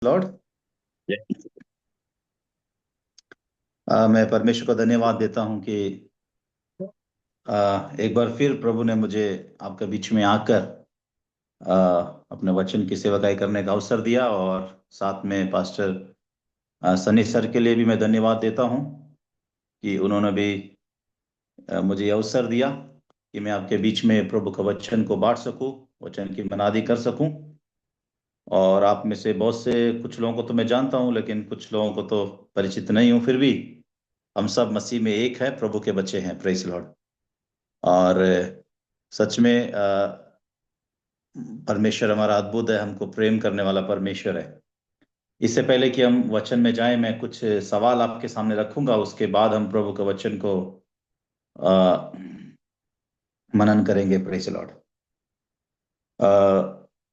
Lord. मैं परमेश्वर को धन्यवाद देता हूं कि एक बार फिर प्रभु ने मुझे आपके बीच में आकर अ, अपने वचन की सेवकाई करने का अवसर दिया। और साथ में पास्टर सनी सर के लिए भी मैं धन्यवाद देता हूं कि उन्होंने भी मुझे ये अवसर दिया कि मैं आपके बीच में प्रभु का वचन को बांट सकूं, वचन की मनादी कर सकूं। और आप में से बहुत से कुछ लोगों को तो मैं जानता हूं, लेकिन कुछ लोगों को तो परिचित नहीं हूं। फिर भी हम सब मसीह में एक है, प्रभु के बच्चे हैं। Praise Lord. और सच में परमेश्वर हमारा अद्भुत है, हमको प्रेम करने वाला परमेश्वर है। इससे पहले कि हम वचन में जाएं, मैं कुछ सवाल आपके सामने रखूंगा, उसके बाद हम प्रभु के वचन को अ, मनन करेंगे। Praise Lord.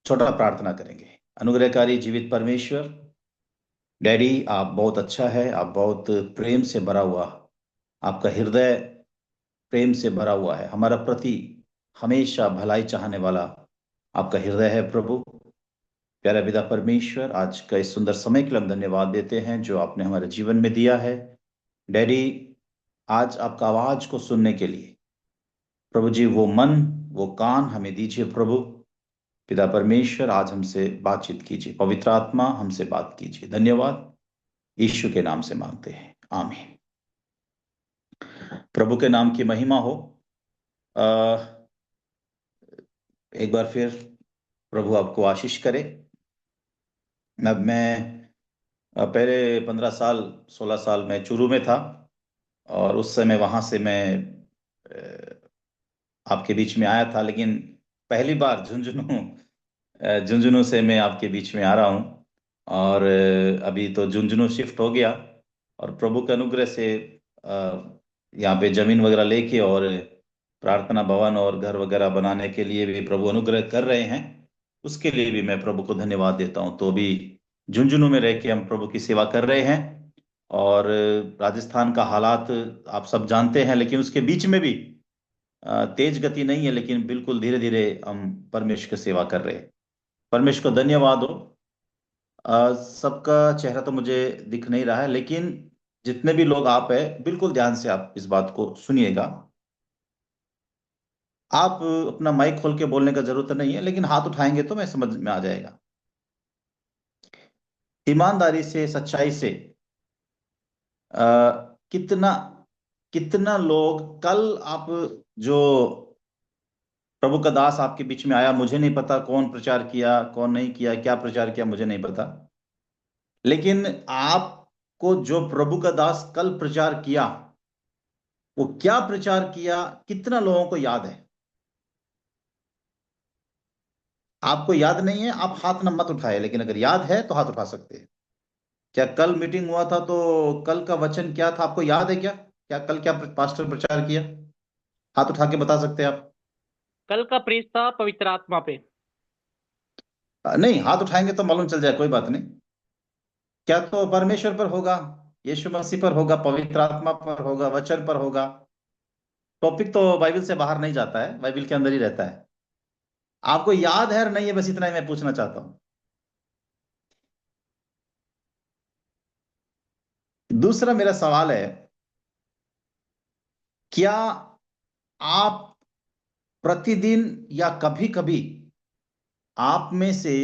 छोटा प्रार्थना करेंगे। अनुग्रहकारी जीवित परमेश्वर, डैडी, आप बहुत अच्छा है, आप बहुत प्रेम से भरा हुआ, आपका हृदय प्रेम से भरा हुआ है, हमारा प्रति हमेशा भलाई चाहने वाला आपका हृदय है प्रभु। प्यारा पिता परमेश्वर, आज का इस सुंदर समय के लिए हम धन्यवाद देते हैं जो आपने हमारे जीवन में दिया है। डैडी, आज आपका आवाज को सुनने के लिए प्रभु जी वो मन, वो कान हमें दीजिए प्रभु। पिता परमेश्वर, आज हमसे बातचीत कीजिए, पवित्र आत्मा हमसे बात कीजिए। धन्यवाद, यीशु के नाम से मांगते हैं, आमीन। प्रभु के नाम की महिमा हो। अ, एक बार फिर प्रभु आपको आशीष करे। अब मैं पहले 15 साल 16 साल में चुरू में था, और उस समय वहां से मैं आपके बीच में आया था। लेकिन पहली बार झुंझुनू से मैं आपके बीच में आ रहा हूँ। और अभी तो झुंझुनू शिफ्ट हो गया, और प्रभु के अनुग्रह से यहाँ पे जमीन वगैरह लेके और प्रार्थना भवन और घर वगैरह बनाने के लिए भी प्रभु अनुग्रह कर रहे हैं। उसके लिए भी मैं प्रभु को धन्यवाद देता हूँ। तो अभी झुंझुनू में रह के हम प्रभु की सेवा कर रहे हैं। और राजस्थान का हालात आप सब जानते हैं, लेकिन उसके बीच में भी तेज गति नहीं है, लेकिन बिल्कुल धीरे धीरे हम परमेश्वर की सेवा कर रहे हैं। परमेश्वर को धन्यवाद हो। सबका चेहरा तो मुझे दिख नहीं रहा है, लेकिन जितने भी लोग आप है, बिल्कुल ध्यान से आप इस बात को सुनिएगा। आप अपना माइक खोल के बोलने का जरूरत नहीं है, लेकिन हाथ उठाएंगे तो मैं समझ में आ जाएगा। ईमानदारी से, सच्चाई से कितना कितना लोग कल आप जो प्रभु का दास आपके बीच में आया, मुझे नहीं पता कौन प्रचार किया कौन नहीं किया, क्या प्रचार किया मुझे नहीं पता। लेकिन आपको जो प्रभु का दास कल प्रचार किया, वो क्या प्रचार किया, कितना लोगों को याद है? आपको याद नहीं है, आप हाथ न मत उठाए, लेकिन अगर याद है तो हाथ उठा सकते हैं। क्या कल मीटिंग हुआ था तो कल का वचन क्या था, आपको याद है क्या? क्या कल क्या पास्टर प्रचार किया? हाथ उठा के बता सकते हैं आप? कल का प्रेस था पवित्र आत्मा पे। नहीं, हाथ उठाएंगे तो मालूम चल जाए, कोई बात नहीं। क्या तो परमेश्वर पर होगा, यीशु मसीह पर होगा, पवित्र आत्मा पर होगा, वचन पर होगा। टॉपिक तो बाइबल से बाहर नहीं जाता है, बाइबल के अंदर ही रहता है। आपको याद है और नहीं है, बस इतना ही मैं पूछना चाहता हूं। दूसरा मेरा सवाल है, क्या आप प्रतिदिन या कभी कभी आप में से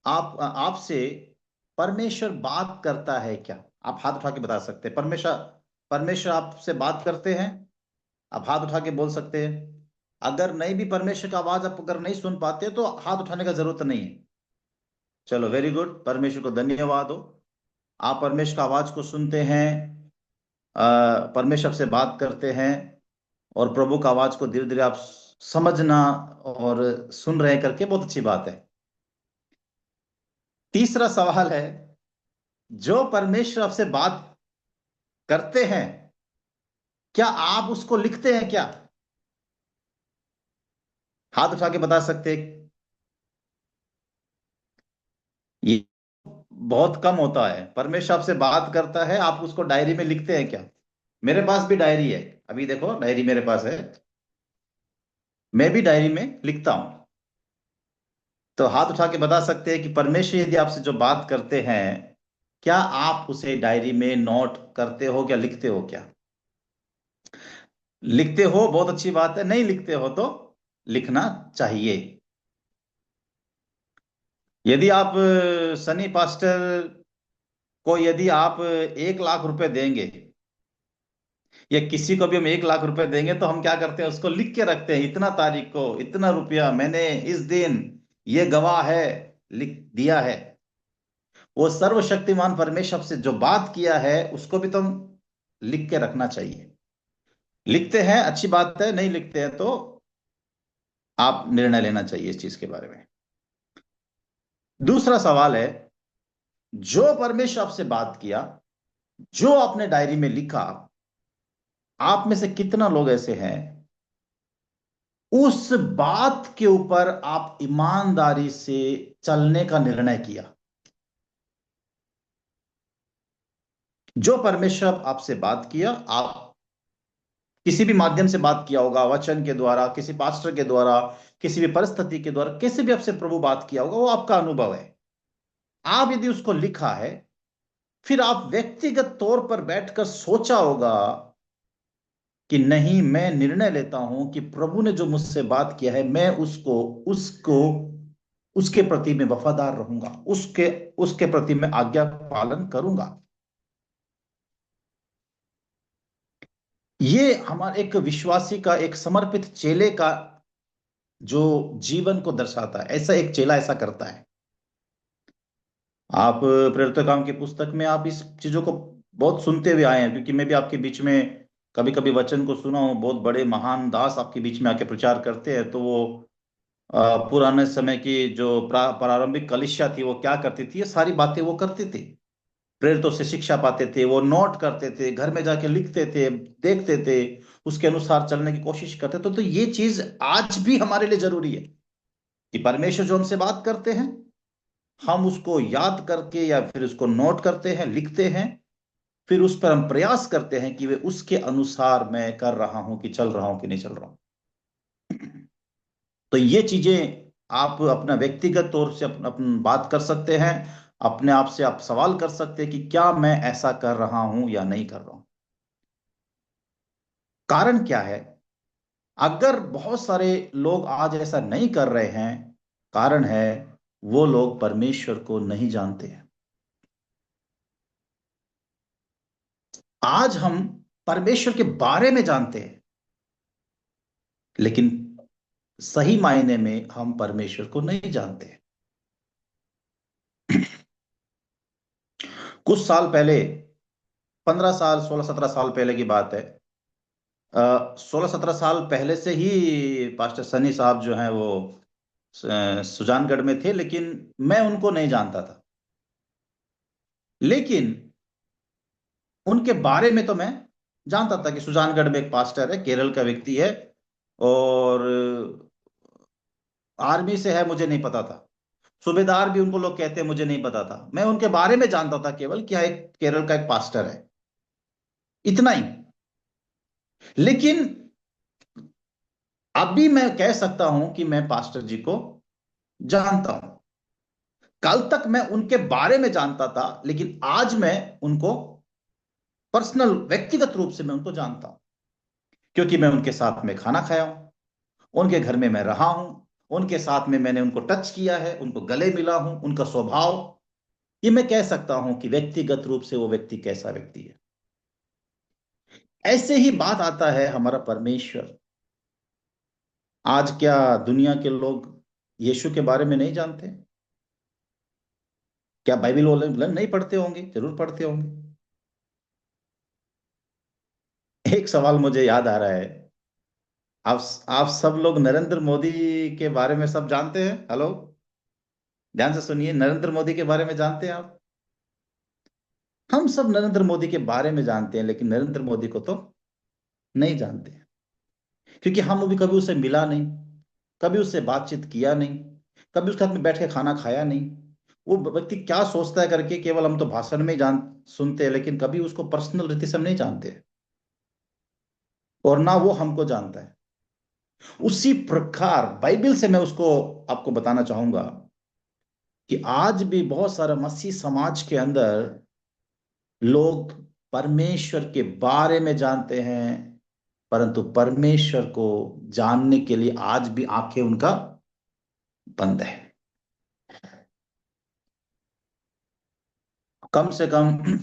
आप आपसे परमेश्वर बात करता है क्या? आप हाथ उठा के बता सकते हैं। परमेश्वर परमेश्वर आपसे बात करते हैं? आप हाथ उठा के बोल सकते हैं। अगर नहीं भी परमेश्वर का आवाज आप अगर नहीं सुन पाते तो हाथ उठाने का जरूरत नहीं है। चलो, वेरी गुड, परमेश्वर को धन्यवाद हो। आप परमेश्वर का आवाज को सुनते हैं, परमेश्वर से बात करते हैं, और प्रभु का आवाज को धीरे धीरे आप समझना और सुन रहे करके बहुत अच्छी बात है। तीसरा सवाल है, जो परमेश्वर आपसे बात करते हैं, क्या आप उसको लिखते हैं क्या? हाथ उठा के बता सकते हैं। ये बहुत कम होता है। परमेश्वर आपसे बात करता है, आप उसको डायरी में लिखते हैं क्या? मेरे पास भी डायरी है, अभी देखो डायरी मेरे पास है, मैं भी डायरी में लिखता हूं। तो हाथ उठा के बता सकते हैं कि परमेश्वर यदि आपसे जो बात करते हैं, क्या आप उसे डायरी में नोट करते हो, क्या लिखते हो क्या? लिखते हो, बहुत अच्छी बात है। नहीं लिखते हो तो लिखना चाहिए। यदि आप सनी पास्टर को यदि आप 1 लाख रुपए देंगे, या किसी को भी हम 1 लाख रुपए देंगे, तो हम क्या करते हैं, उसको लिख के रखते हैं, इतना तारीख को इतना रुपया मैंने इस दिन, ये गवाह है, लिख दिया है। वो सर्वशक्तिमान परमेश्वर से जो बात किया है उसको भी तो हम लिख के रखना चाहिए। लिखते हैं, अच्छी बात है। नहीं लिखते हैं तो आप निर्णय लेना चाहिए इस चीज के बारे में। दूसरा सवाल है, जो परमेश्वर आपसे बात किया, जो आपने डायरी में लिखा, आप में से कितना लोग ऐसे हैं उस बात के ऊपर आप ईमानदारी से चलने का निर्णय किया? जो परमेश्वर आपसे बात किया, आप किसी भी माध्यम से बात किया होगा, वचन के द्वारा, किसी पास्टर के द्वारा, किसी भी परिस्थिति के द्वारा, किसी भी आपसे प्रभु बात किया होगा, वो आपका अनुभव है। आप यदि उसको लिखा है, फिर आप व्यक्तिगत तौर पर बैठकर सोचा होगा कि नहीं, मैं निर्णय लेता हूं कि प्रभु ने जो मुझसे बात किया है, मैं उसको उसको उसके प्रति मैं वफादार रहूंगा, उसके उसके प्रति मैं आज्ञा पालन करूंगा। ये हमारे एक विश्वासी का, एक समर्पित चेले का जो जीवन को दर्शाता है। ऐसा एक चेला ऐसा करता है। आप प्रेरित काम की पुस्तक में आप इस चीजों को बहुत सुनते हुए आए हैं, क्योंकि मैं भी आपके बीच में कभी कभी वचन को सुना हूं। बहुत बड़े महान दास आपके बीच में आके प्रचार करते हैं, तो वो पुराने समय की जो प्रारंभिक कलीसिया थी वो क्या करती थी, ये सारी बातें वो करते थे। प्रेरितों से शिक्षा पाते थे, वो नोट करते थे, घर में जाके लिखते थे, देखते थे, उसके अनुसार चलने की कोशिश करते थे। तो ये चीज आज भी हमारे लिए जरूरी है कि परमेश्वर जो हमसे बात करते हैं, हम उसको याद करके या फिर उसको नोट करते हैं, लिखते हैं, फिर उस पर हम प्रयास करते हैं कि वे उसके अनुसार मैं कर रहा हूं कि चल रहा हूं कि नहीं चल रहा हूं। तो ये चीजें आप अपना व्यक्तिगत तौर से अपन बात कर सकते हैं। अपने आप से आप सवाल कर सकते हैं कि क्या मैं ऐसा कर रहा हूं या नहीं कर रहा हूं। कारण क्या है? अगर बहुत सारे लोग आज ऐसा नहीं कर रहे हैं, कारण है वो लोग परमेश्वर को नहीं जानते हैं। आज हम परमेश्वर के बारे में जानते हैं, लेकिन सही मायने में हम परमेश्वर को नहीं जानते। कुछ साल पहले, 15 साल, 16-17 साल पहले की बात है। 16-17 साल पहले से ही पास्टर सनी साहब जो हैं वो सुजानगढ़ में थे, लेकिन मैं उनको नहीं जानता था। लेकिन उनके बारे में तो मैं जानता था कि सुजानगढ़ में एक पास्टर है, केरल का व्यक्ति है, और आर्मी से है, मुझे नहीं पता था। सूबेदार भी उनको लोग कहते हैं, मुझे नहीं पता था। मैं उनके बारे में जानता था केवल कि हाँ, एक केरल का एक पास्टर है, इतना ही। लेकिन अभी मैं कह सकता हूं कि मैं पास्टर जी को जानता हूं। कल तक मैं उनके बारे में जानता था, लेकिन आज मैं उनको पर्सनल, व्यक्तिगत रूप से मैं उनको जानता हूं, क्योंकि मैं उनके साथ में खाना खाया हूं, उनके घर में मैं रहा हूं, उनके साथ में मैंने उनको टच किया है, उनको गले मिला हूं, उनका स्वभाव, ये मैं कह सकता हूं कि व्यक्तिगत रूप से वो व्यक्ति कैसा व्यक्ति है। ऐसे ही बात आता है हमारा परमेश्वर। आज क्या दुनिया के लोग यीशु के बारे में नहीं जानते? क्या बाइबल वाले नहीं पढ़ते होंगे? जरूर पढ़ते होंगे। एक सवाल मुझे याद आ रहा है। आप आप सब लोग नरेंद्र मोदी के बारे में सब जानते हैं? हेलो, ध्यान से सुनिए, नरेंद्र मोदी के बारे में जानते हैं आप? हम सब नरेंद्र मोदी के बारे में जानते हैं, लेकिन नरेंद्र मोदी को तो नहीं जानते हैं, क्योंकि हम अभी कभी उससे मिला नहीं, कभी उससे बातचीत किया नहीं, कभी उसके साथ में बैठ के खाना खाया नहीं। वो व्यक्ति क्या सोचता है करके केवल हम तो भाषण में ही जान सुनते हैं, लेकिन कभी उसको पर्सनल रीति से हम नहीं जानते, और ना वो हमको जानता है। उसी प्रकार बाइबल से मैं उसको आपको बताना चाहूंगा कि आज भी बहुत सारा मसीह समाज के अंदर लोग परमेश्वर के बारे में जानते हैं, परंतु परमेश्वर को जानने के लिए आज भी आंखें उनका बंद है। कम से कम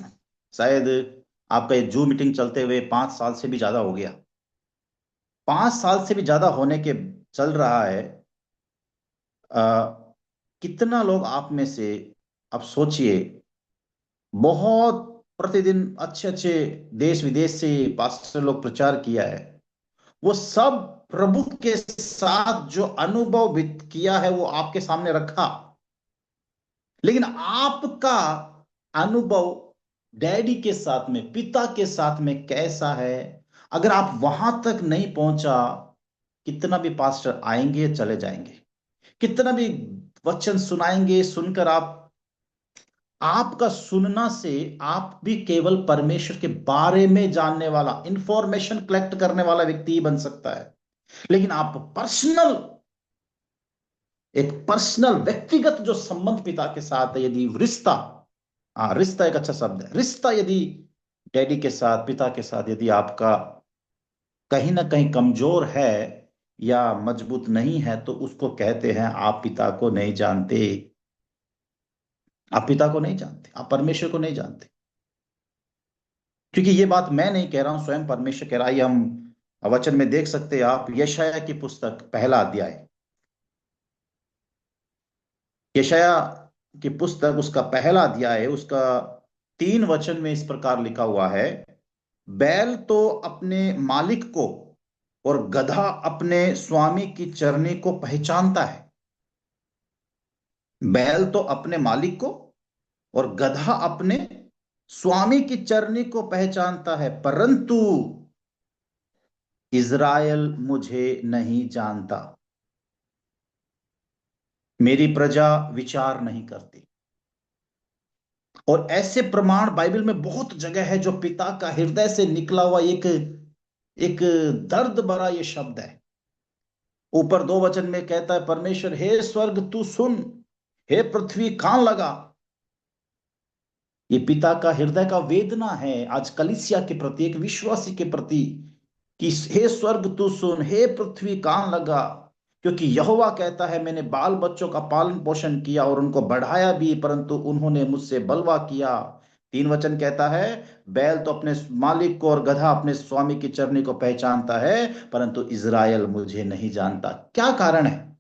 शायद आपका ये जूम मीटिंग चलते हुए 5 साल से भी ज्यादा हो गया। 5 साल से भी ज्यादा होने के चल रहा है। आ, कितना लोग आप में से, आप सोचिए, बहुत प्रतिदिन अच्छे अच्छे देश विदेश से पास्टर लोग प्रचार किया है, वो सब प्रभु के साथ जो अनुभव किया है वो आपके सामने रखा। लेकिन आपका अनुभव डैडी के साथ में, पिता के साथ में कैसा है? अगर आप वहां तक नहीं पहुंचा, कितना भी पास्टर आएंगे चले जाएंगे, कितना भी वचन सुनाएंगे, सुनकर आपका सुनना से आप भी केवल परमेश्वर के बारे में जानने वाला, इंफॉर्मेशन कलेक्ट करने वाला व्यक्ति ही बन सकता है। लेकिन आप एक पर्सनल व्यक्तिगत जो संबंध पिता के साथ है, यदि रिश्ता, हाँ रिश्ता एक अच्छा शब्द है, रिश्ता यदि डैडी के साथ, पिता के साथ यदि आपका कहीं ना कहीं कमजोर है या मजबूत नहीं है, तो उसको कहते हैं आप पिता को नहीं जानते। आप पिता को नहीं जानते, आप परमेश्वर को नहीं जानते। क्योंकि ये बात मैं नहीं कह रहा हूं, स्वयं परमेश्वर कह रहा है। ये हम वचन में देख सकते हैं। आप यशाया की पुस्तक पहला अध्याय, यशाया की पुस्तक उसका पहला अध्याय है, उसका 3 वचन में इस प्रकार लिखा हुआ है, बैल तो अपने मालिक को और गधा अपने स्वामी की चरनी को पहचानता है। बैल तो अपने मालिक को और गधा अपने स्वामी की चरनी को पहचानता है, परंतु इज़राइल मुझे नहीं जानता, मेरी प्रजा विचार नहीं करती। और ऐसे प्रमाण बाइबल में बहुत जगह है, जो पिता का हृदय से निकला हुआ एक एक दर्द भरा ये शब्द है। ऊपर 2 वचन में कहता है परमेश्वर, हे स्वर्ग तू सुन, हे पृथ्वी कान लगा। ये पिता का हृदय का वेदना है आज कलीसिया के प्रति, एक विश्वासी के प्रति, कि हे स्वर्ग तू सुन, हे पृथ्वी कान लगा। क्योंकि यहोवा कहता है, मैंने बाल बच्चों का पालन पोषण किया और उनको बढ़ाया भी, परंतु उन्होंने मुझसे बलवा किया। 3 वचन कहता है, बैल तो अपने मालिक को और गधा अपने स्वामी की चरनी को पहचानता है, परंतु इज़राइल मुझे नहीं जानता। क्या कारण है?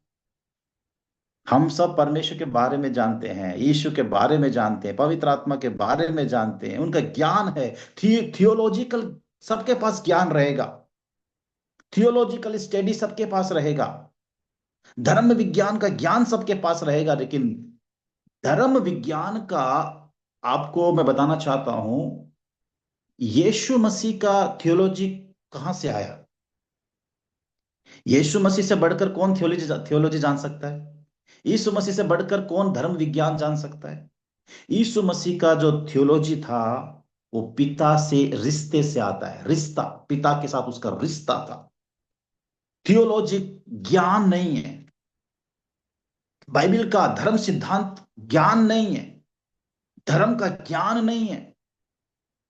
हम सब परमेश्वर के बारे में जानते हैं, यीशु के बारे में जानते हैं, पवित्र आत्मा के बारे में जानते हैं, उनका ज्ञान है। थियोलॉजिकल सबके पास ज्ञान रहेगा, थियोलॉजिकल स्टडी सबके पास रहेगा, धर्म विज्ञान का ज्ञान सबके पास रहेगा। लेकिन धर्म विज्ञान का, आपको मैं बताना चाहता हूं, यीशु मसीह का थियोलॉजी कहां से आया? यीशु मसीह से बढ़कर कौन थियोलॉजी थियोलॉजी जान सकता है? यीशु मसीह से बढ़कर कौन धर्म विज्ञान जान सकता है? यीशु मसीह का जो थियोलॉजी था, वो पिता से, रिश्ते से आता है। रिश्ता, पिता के साथ उसका रिश्ता था। थियोलॉजी ज्ञान नहीं है, बाइबल का धर्म सिद्धांत ज्ञान नहीं है, धर्म का ज्ञान नहीं है,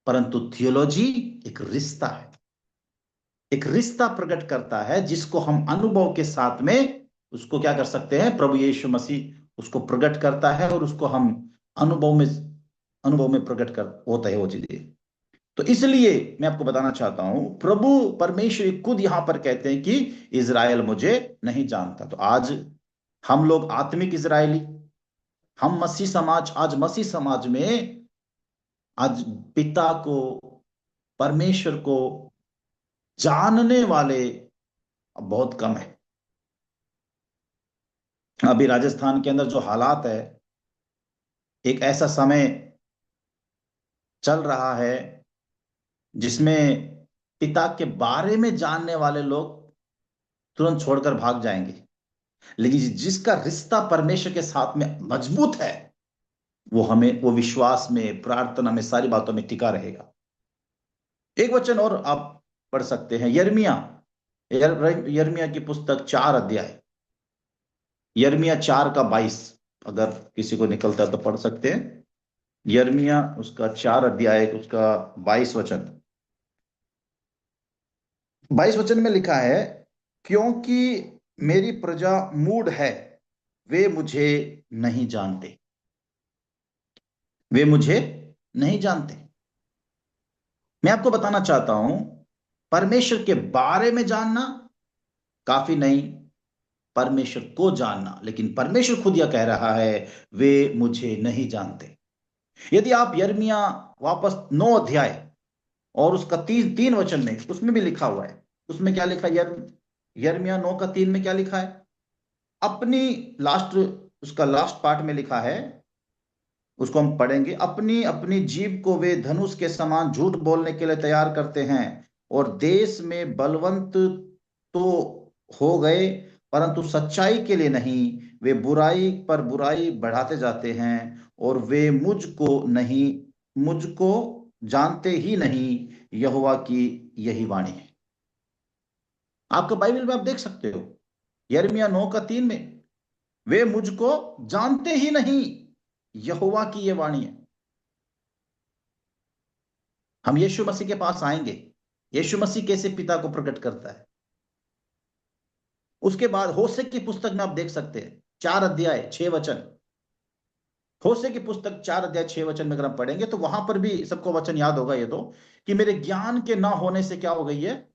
परंतु थियोलॉजी एक रिश्ता है। एक रिश्ता प्रकट करता है, जिसको हम अनुभव के साथ में उसको क्या कर सकते हैं? प्रभु यीशु मसीह उसको प्रकट करता है और उसको हम अनुभव में प्रकट कर होता है वो चीजें। तो इसलिए मैं आपको बताना चाहता हूं, प्रभु परमेश्वर खुद यहां पर कहते हैं कि इज़राइल मुझे नहीं जानता। तो आज हम लोग आत्मिक इज़राइली, हम मसीह समाज, आज मसीह समाज में आज पिता को, परमेश्वर को जानने वाले बहुत कम है। अभी राजस्थान के अंदर जो हालात है, एक ऐसा समय चल रहा है जिसमें पिता के बारे में जानने वाले लोग तुरंत छोड़कर भाग जाएंगे, लेकिन जिसका रिश्ता परमेश्वर के साथ में मजबूत है, वो विश्वास में, प्रार्थना में, सारी बातों में टिका रहेगा। एक वचन और आप पढ़ सकते हैं, यर्मिया की पुस्तक 4 अध्याय, यर्मिया 4 का 22। अगर किसी को निकलता है तो पढ़ सकते हैं। यिर्मयाह उसका 4 अध्याय उसका 22 वचन। 22 वचन में लिखा है, क्योंकि मेरी प्रजा मूढ़ है, वे मुझे नहीं जानते, वे मुझे नहीं जानते। मैं आपको बताना चाहता हूं, परमेश्वर के बारे में जानना काफी नहीं, परमेश्वर को जानना। लेकिन परमेश्वर खुद यह कह रहा है, वे मुझे नहीं जानते। यदि आप यिर्मयाह वापस 9 अध्याय और उसका 3 3 वचन में, उसमें भी लिखा हुआ है। उसमें क्या लिखा है? यिर्मयाह 9 का 3 में क्या लिखा है? अपनी लास्ट, उसका लास्ट पार्ट में लिखा है, उसको हम पढ़ेंगे। अपनी अपनी जीभ को वे धनुष के समान झूठ बोलने के लिए तैयार करते हैं, और देश में बलवंत तो हो गए, परंतु सच्चाई के लिए नहीं। वे बुराई पर बुराई बढ़ाते जाते हैं, और वे मुझको जानते ही नहीं। यहोवा की यही वाणी है। आपका बाइबल में आप देख सकते हो, यिर्मयाह 9 का 3 में, वे मुझको जानते ही नहीं, यहोवा की यह वाणी है। हम यीशु मसीह के पास आएंगे, यीशु मसीह कैसे पिता को प्रकट करता है। उसके बाद होशे की पुस्तक में आप देख सकते हैं, 4 अध्याय 6 वचन। होशे की पुस्तक 4 अध्याय 6 वचन में अगर हम पढ़ेंगे तो वहां पर भी सबको वचन याद होगा ये तो, कि मेरे ज्ञान के ना होने से क्या हो गई है।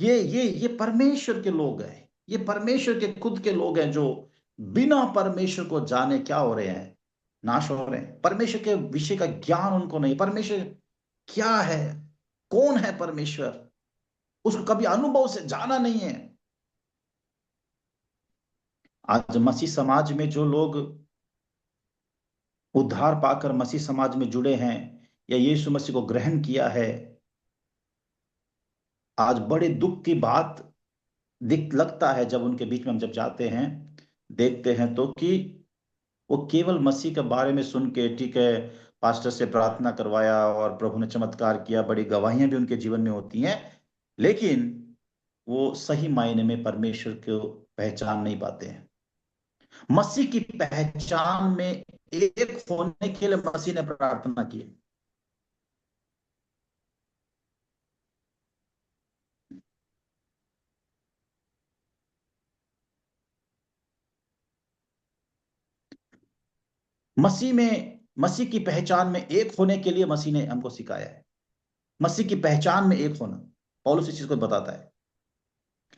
ये परमेश्वर के लोग हैं, ये परमेश्वर के खुद के लोग हैं, जो बिना परमेश्वर को जाने क्या हो रहे हैं, नाश हो रहे हैं। परमेश्वर के विषय का ज्ञान उनको नहीं, परमेश्वर क्या है, कौन है परमेश्वर, उसको कभी अनुभव से जाना नहीं है। आज मसीह समाज में जो लोग उद्धार पाकर मसीह समाज में जुड़े हैं, या यीशु मसीह को ग्रहण किया है, आज बड़े दुख की बात दिख लगता है जब उनके बीच में हम जब जाते हैं, देखते हैं तो, कि वो केवल मसीह के बारे में सुन के, ठीक है, पास्टर से प्रार्थना करवाया और प्रभु ने चमत्कार किया, बड़ी गवाहियां भी उनके जीवन में होती हैं, लेकिन वो सही मायने में परमेश्वर को पहचान नहीं पाते हैं। मसीह की पहचान में एक होने के लिए मसीह ने प्रार्थना की। मसीह की पहचान में एक होने के लिए मसीह ने हमको सिखाया है, मसीह की पहचान में एक होना। पौलुस इस चीज को बताता है।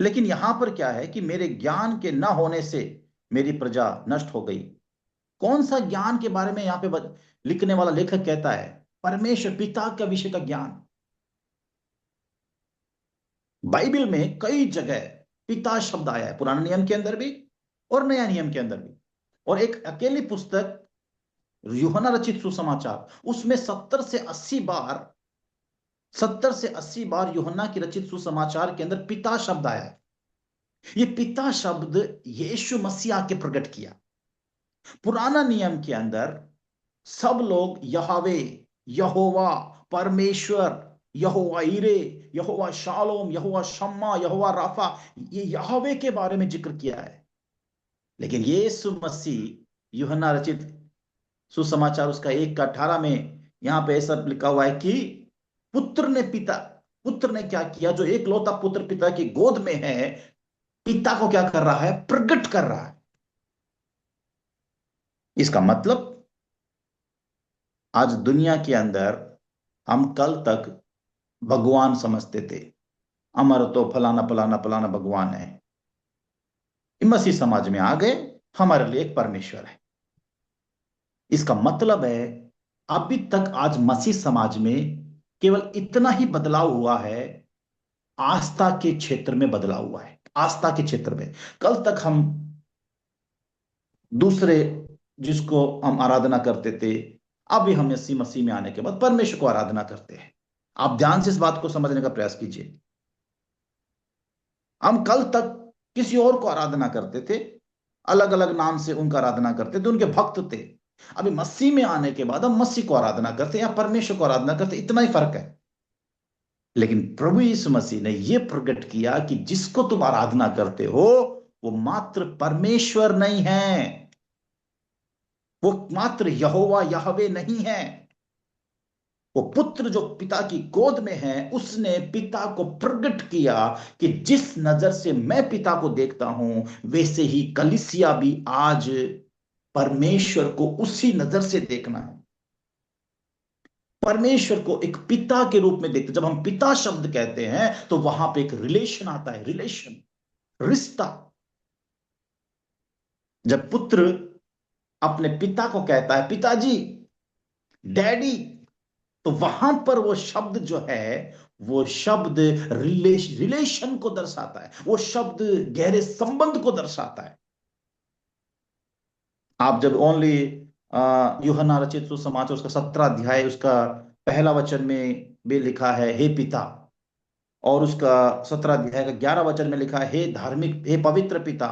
लेकिन यहां पर क्या है कि मेरे ज्ञान के न होने से मेरी प्रजा नष्ट हो गई। कौन सा ज्ञान के बारे में यहां पे लिखने वाला लेखक कहता है? परमेश्वर पिता का विषय का ज्ञान। बाइबल में कई जगह पिता शब्द आया है, पुराने नियम के अंदर भी और नया नियम के अंदर भी। और एक अकेली पुस्तक यूहन्ना रचित सुसमाचार, उसमें 70 से 80 बार यूहन्ना की रचित सुसमाचार के अंदर पिता शब्द आया है। ये पिता शब्द यीशु मसीह आके प्रकट किया। पुराना नियम के अंदर सब लोग यहावे, यहोवा, परमेश्वर, यहोवा ईरे, यहोवा शालोम, यहोवा शम्मा, यहोवा राफा, ये यहावे के बारे में जिक्र किया है। लेकिन यीशु मसीह यूहन्ना रचित सुसमाचार उसका 1 का 18 में यहां पे ऐसा लिखा हुआ है कि पुत्र ने क्या किया? जो एक लौता पुत्र पिता की गोद में है, पिता को क्या कर रहा है? प्रकट कर रहा है। इसका मतलब, आज दुनिया के अंदर हम कल तक भगवान समझते थे, अमर तो फलाना फलाना फलाना भगवान है। मसीह समाज में आ गए, हमारे लिए एक परमेश्वर है। इसका मतलब है, अभी तक आज मसीह समाज में केवल इतना ही बदलाव हुआ है, आस्था के क्षेत्र में बदलाव हुआ है। आस्था के क्षेत्र में कल तक हम दूसरे जिसको हम आराधना करते थे, अभी हम मसीह मसीह में आने के बाद परमेश्वर को आराधना करते हैं। आप ध्यान से इस बात को समझने का प्रयास कीजिए। हम कल तक किसी और को आराधना करते थे, अलग अलग नाम से उनका आराधना करते थे, उनके भक्त थे। अभी मसीह में आने के बाद हम मसीह को आराधना करते या परमेश्वर को आराधना करते, इतना ही फर्क है। लेकिन प्रभु यीशु मसीह ने यह प्रकट किया कि जिसको तुम आराधना करते हो वो मात्र परमेश्वर नहीं है, वो मात्र यहोवा याहवे नहीं है, वो पुत्र जो पिता की गोद में है, उसने पिता को प्रकट किया कि जिस नजर से मैं पिता को देखता हूं, वैसे ही कलीसिया भी आज परमेश्वर को उसी नजर से देखना है। परमेश्वर को एक पिता के रूप में देखते। जब हम पिता शब्द कहते हैं तो वहां पे एक रिलेशन आता है, रिलेशन, रिश्ता। जब पुत्र अपने पिता को कहता है पिताजी, डैडी, तो वहां पर वो शब्द जो है, वो शब्द रिलेशन को दर्शाता है, वो शब्द गहरे संबंध को दर्शाता है। आप जब ओनली यूहन्ना रचित सुसमाचार उसका 17 अध्याय उसका पहला वचन में भी लिखा है हे पिता, और उसका 17 अध्याय का 11 वचन में लिखा है हे धार्मिक, हे पवित्र पिता,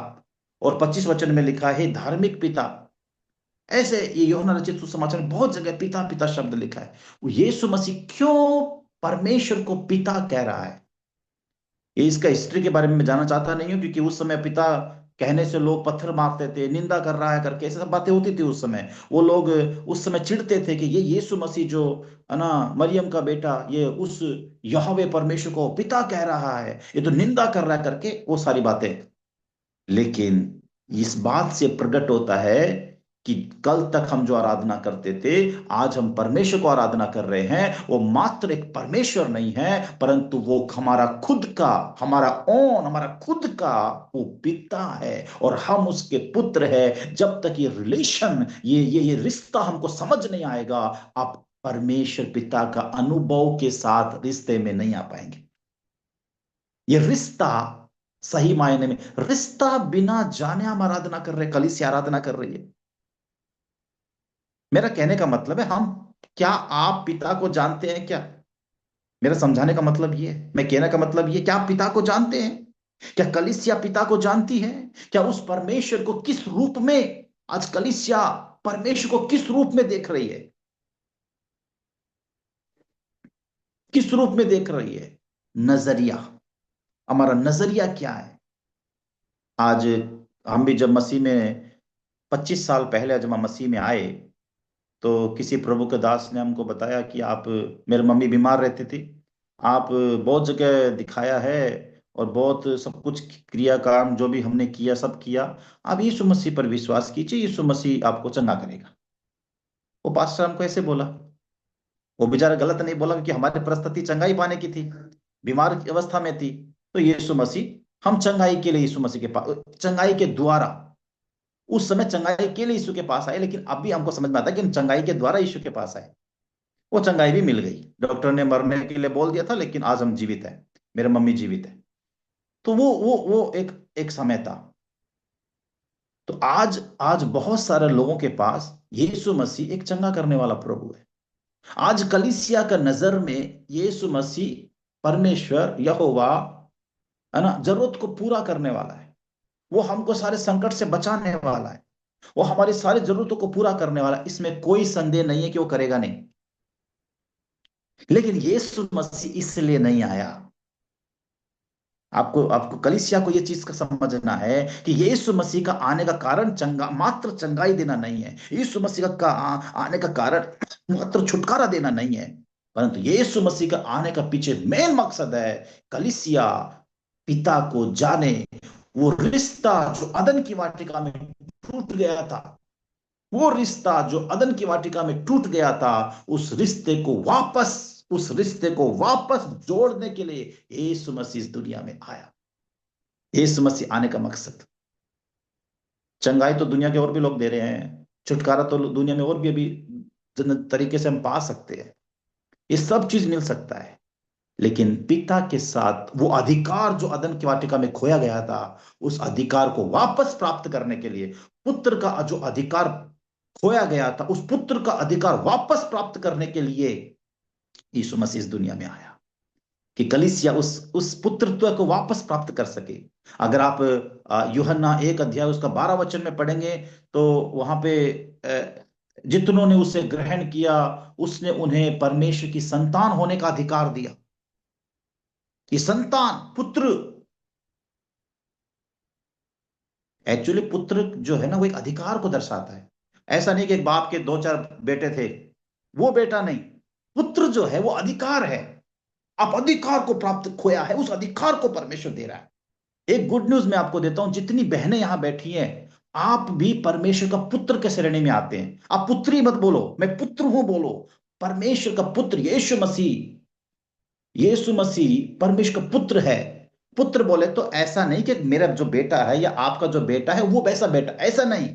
और 25 वचन में लिखा है हे धार्मिक पिता। ऐसे ये यूहन्ना रचित सुसमाचार में बहुत जगह पिता पिता शब्द लिखा है। वो यीशु मसीह क्यों परमेश्वर को पिता कह रहा है, ये इसका हिस्ट्री के बारे में मैं जानना चाहता नहीं हूं, क्योंकि उस समय पिता कहने से लोग पत्थर मारते थे, निंदा कर रहा है करके ऐसे सब बातें होती थी उस समय। वो लोग उस समय चिढ़ते थे कि ये यीशु मसीह जो है ना, मरियम का बेटा, ये उस यहोवे परमेश्वर को पिता कह रहा है, ये तो निंदा कर रहा है करके वो सारी बातें। लेकिन इस बात से प्रकट होता है कि कल तक हम जो आराधना करते थे, आज हम परमेश्वर को आराधना कर रहे हैं, वो मात्र एक परमेश्वर नहीं है, परंतु वो हमारा खुद का, हमारा ओन, हमारा खुद का वो पिता है, और हम उसके पुत्र है। जब तक ये रिलेशन, ये रिश्ता हमको समझ नहीं आएगा, आप परमेश्वर पिता का अनुभव के साथ रिश्ते में नहीं आ पाएंगे। ये रिश्ता, सही मायने में रिश्ता बिना जाने हम आराधना कर रहे हैं, कलीसिया आराधना कर रही है। मेरा कहने का मतलब है, हम, क्या आप पिता को जानते हैं क्या? मेरा समझाने का मतलब ये है, मैं कहने का मतलब ये, क्या आप पिता को जानते हैं? क्या कलीसिया पिता को जानती है? क्या उस परमेश्वर को किस रूप में आज कलीसिया परमेश्वर को किस रूप में देख रही है? किस रूप में देख रही है? नजरिया, हमारा नजरिया क्या है? आज हम भी जब मसीह में 25 साल पहले जब हम मसीह में आए, तो किसी प्रभु के दास ने हमको बताया कि आप, मेरी मम्मी बीमार रहती थी, आप बहुत जगह दिखाया है और बहुत सब कुछ क्रियाकांड जो भी हमने किया सब किया, आप यीशु मसीह पर विश्वास कीजिए, यीशु मसीह आपको चंगा करेगा। वो पास्टर हमको ऐसे बोला। वो बेचारा गलत नहीं बोला, क्योंकि हमारी परिस्थिति चंगाई पाने की थी, बीमार की अवस्था में थी। तो यीशु मसीह, हम चंगाई के लिए यीशु मसीह के पास, चंगाई के द्वारा, उस समय चंगाई के लिए यीशु के पास आए, लेकिन अभी हमको समझ में आता है कि हम चंगाई के द्वारा यीशु के पास आए। वो चंगाई भी मिल गई, डॉक्टर ने मरने के लिए बोल दिया था, लेकिन आज हम जीवित हैं, मेरे मम्मी जीवित है। तो वो एक एक समय था। तो आज आज बहुत सारे लोगों के पास यीशु मसीह एक चंगा करने वाला प्रभु है। आज कलीसिया का नजर में यीशु मसीह, परमेश्वर यहोवा, है ना, जरूरत को पूरा करने वाला है। वो हमको सारे संकट से बचाने वाला है, वो हमारी सारी जरूरतों को पूरा करने वाला है, इसमें कोई संदेह नहीं है कि वो करेगा नहीं। लेकिन यीशु मसीह इसलिए नहीं आया। आपको आपको कलीसिया को यह चीज का समझना है कि यीशु मसीह का आने का कारण चंगा, मात्र चंगाई देना नहीं है। यीशु मसीह आने का कारण मात्र छुटकारा देना नहीं है, परंतु यीशु मसीह का आने का पीछे मेन मकसद है कलीसिया पिता को जाने। वो रिश्ता जो अदन की वाटिका में टूट गया था, वो रिश्ता जो अदन की वाटिका में टूट गया था, उस रिश्ते को वापस जोड़ने के लिए यीशु मसीह इस दुनिया में आया। यीशु मसीह आने का मकसद, चंगाई तो दुनिया के और भी लोग दे रहे हैं, छुटकारा तो दुनिया में और भी अभी तरीके से हम पा सकते हैं, ये सब चीज मिल सकता है। लेकिन पिता के साथ वो अधिकार जो अदन की वाटिका में खोया गया था, उस अधिकार को वापस प्राप्त करने के लिए, पुत्र का जो अधिकार खोया गया था, उस पुत्र का अधिकार वापस प्राप्त करने के लिए यीशु मसीह इस दुनिया में आया, कि कलीसिया उस पुत्रत्व को वापस प्राप्त कर सके। अगर आप यूहन्ना 1 अध्याय उसका 12 वचन में पढ़ेंगे, तो वहां पे जितनों ने उसे ग्रहण किया, उसने उन्हें परमेश्वर की संतान होने का अधिकार दिया। कि संतान, पुत्र, एक्चुअली पुत्र जो है ना, वो एक अधिकार को दर्शाता है। ऐसा नहीं कि एक बाप के दो चार बेटे थे, वो बेटा नहीं। पुत्र जो है वो अधिकार है। आप अधिकार को प्राप्त खोया है, उस अधिकार को परमेश्वर दे रहा है। एक गुड न्यूज मैं आपको देता हूं, जितनी बहनें यहां बैठी हैं, आप भी परमेश्वर का पुत्र के श्रेणी में आते हैं। आप पुत्री मत बोलो, मैं पुत्र हूं बोलो। परमेश्वर का पुत्र यीशु मसीह, यीशु मसीह परमेश्वर का पुत्र है। पुत्र बोले तो ऐसा नहीं कि मेरा जो बेटा है या आपका जो बेटा है वो वैसा बेटा, ऐसा नहीं।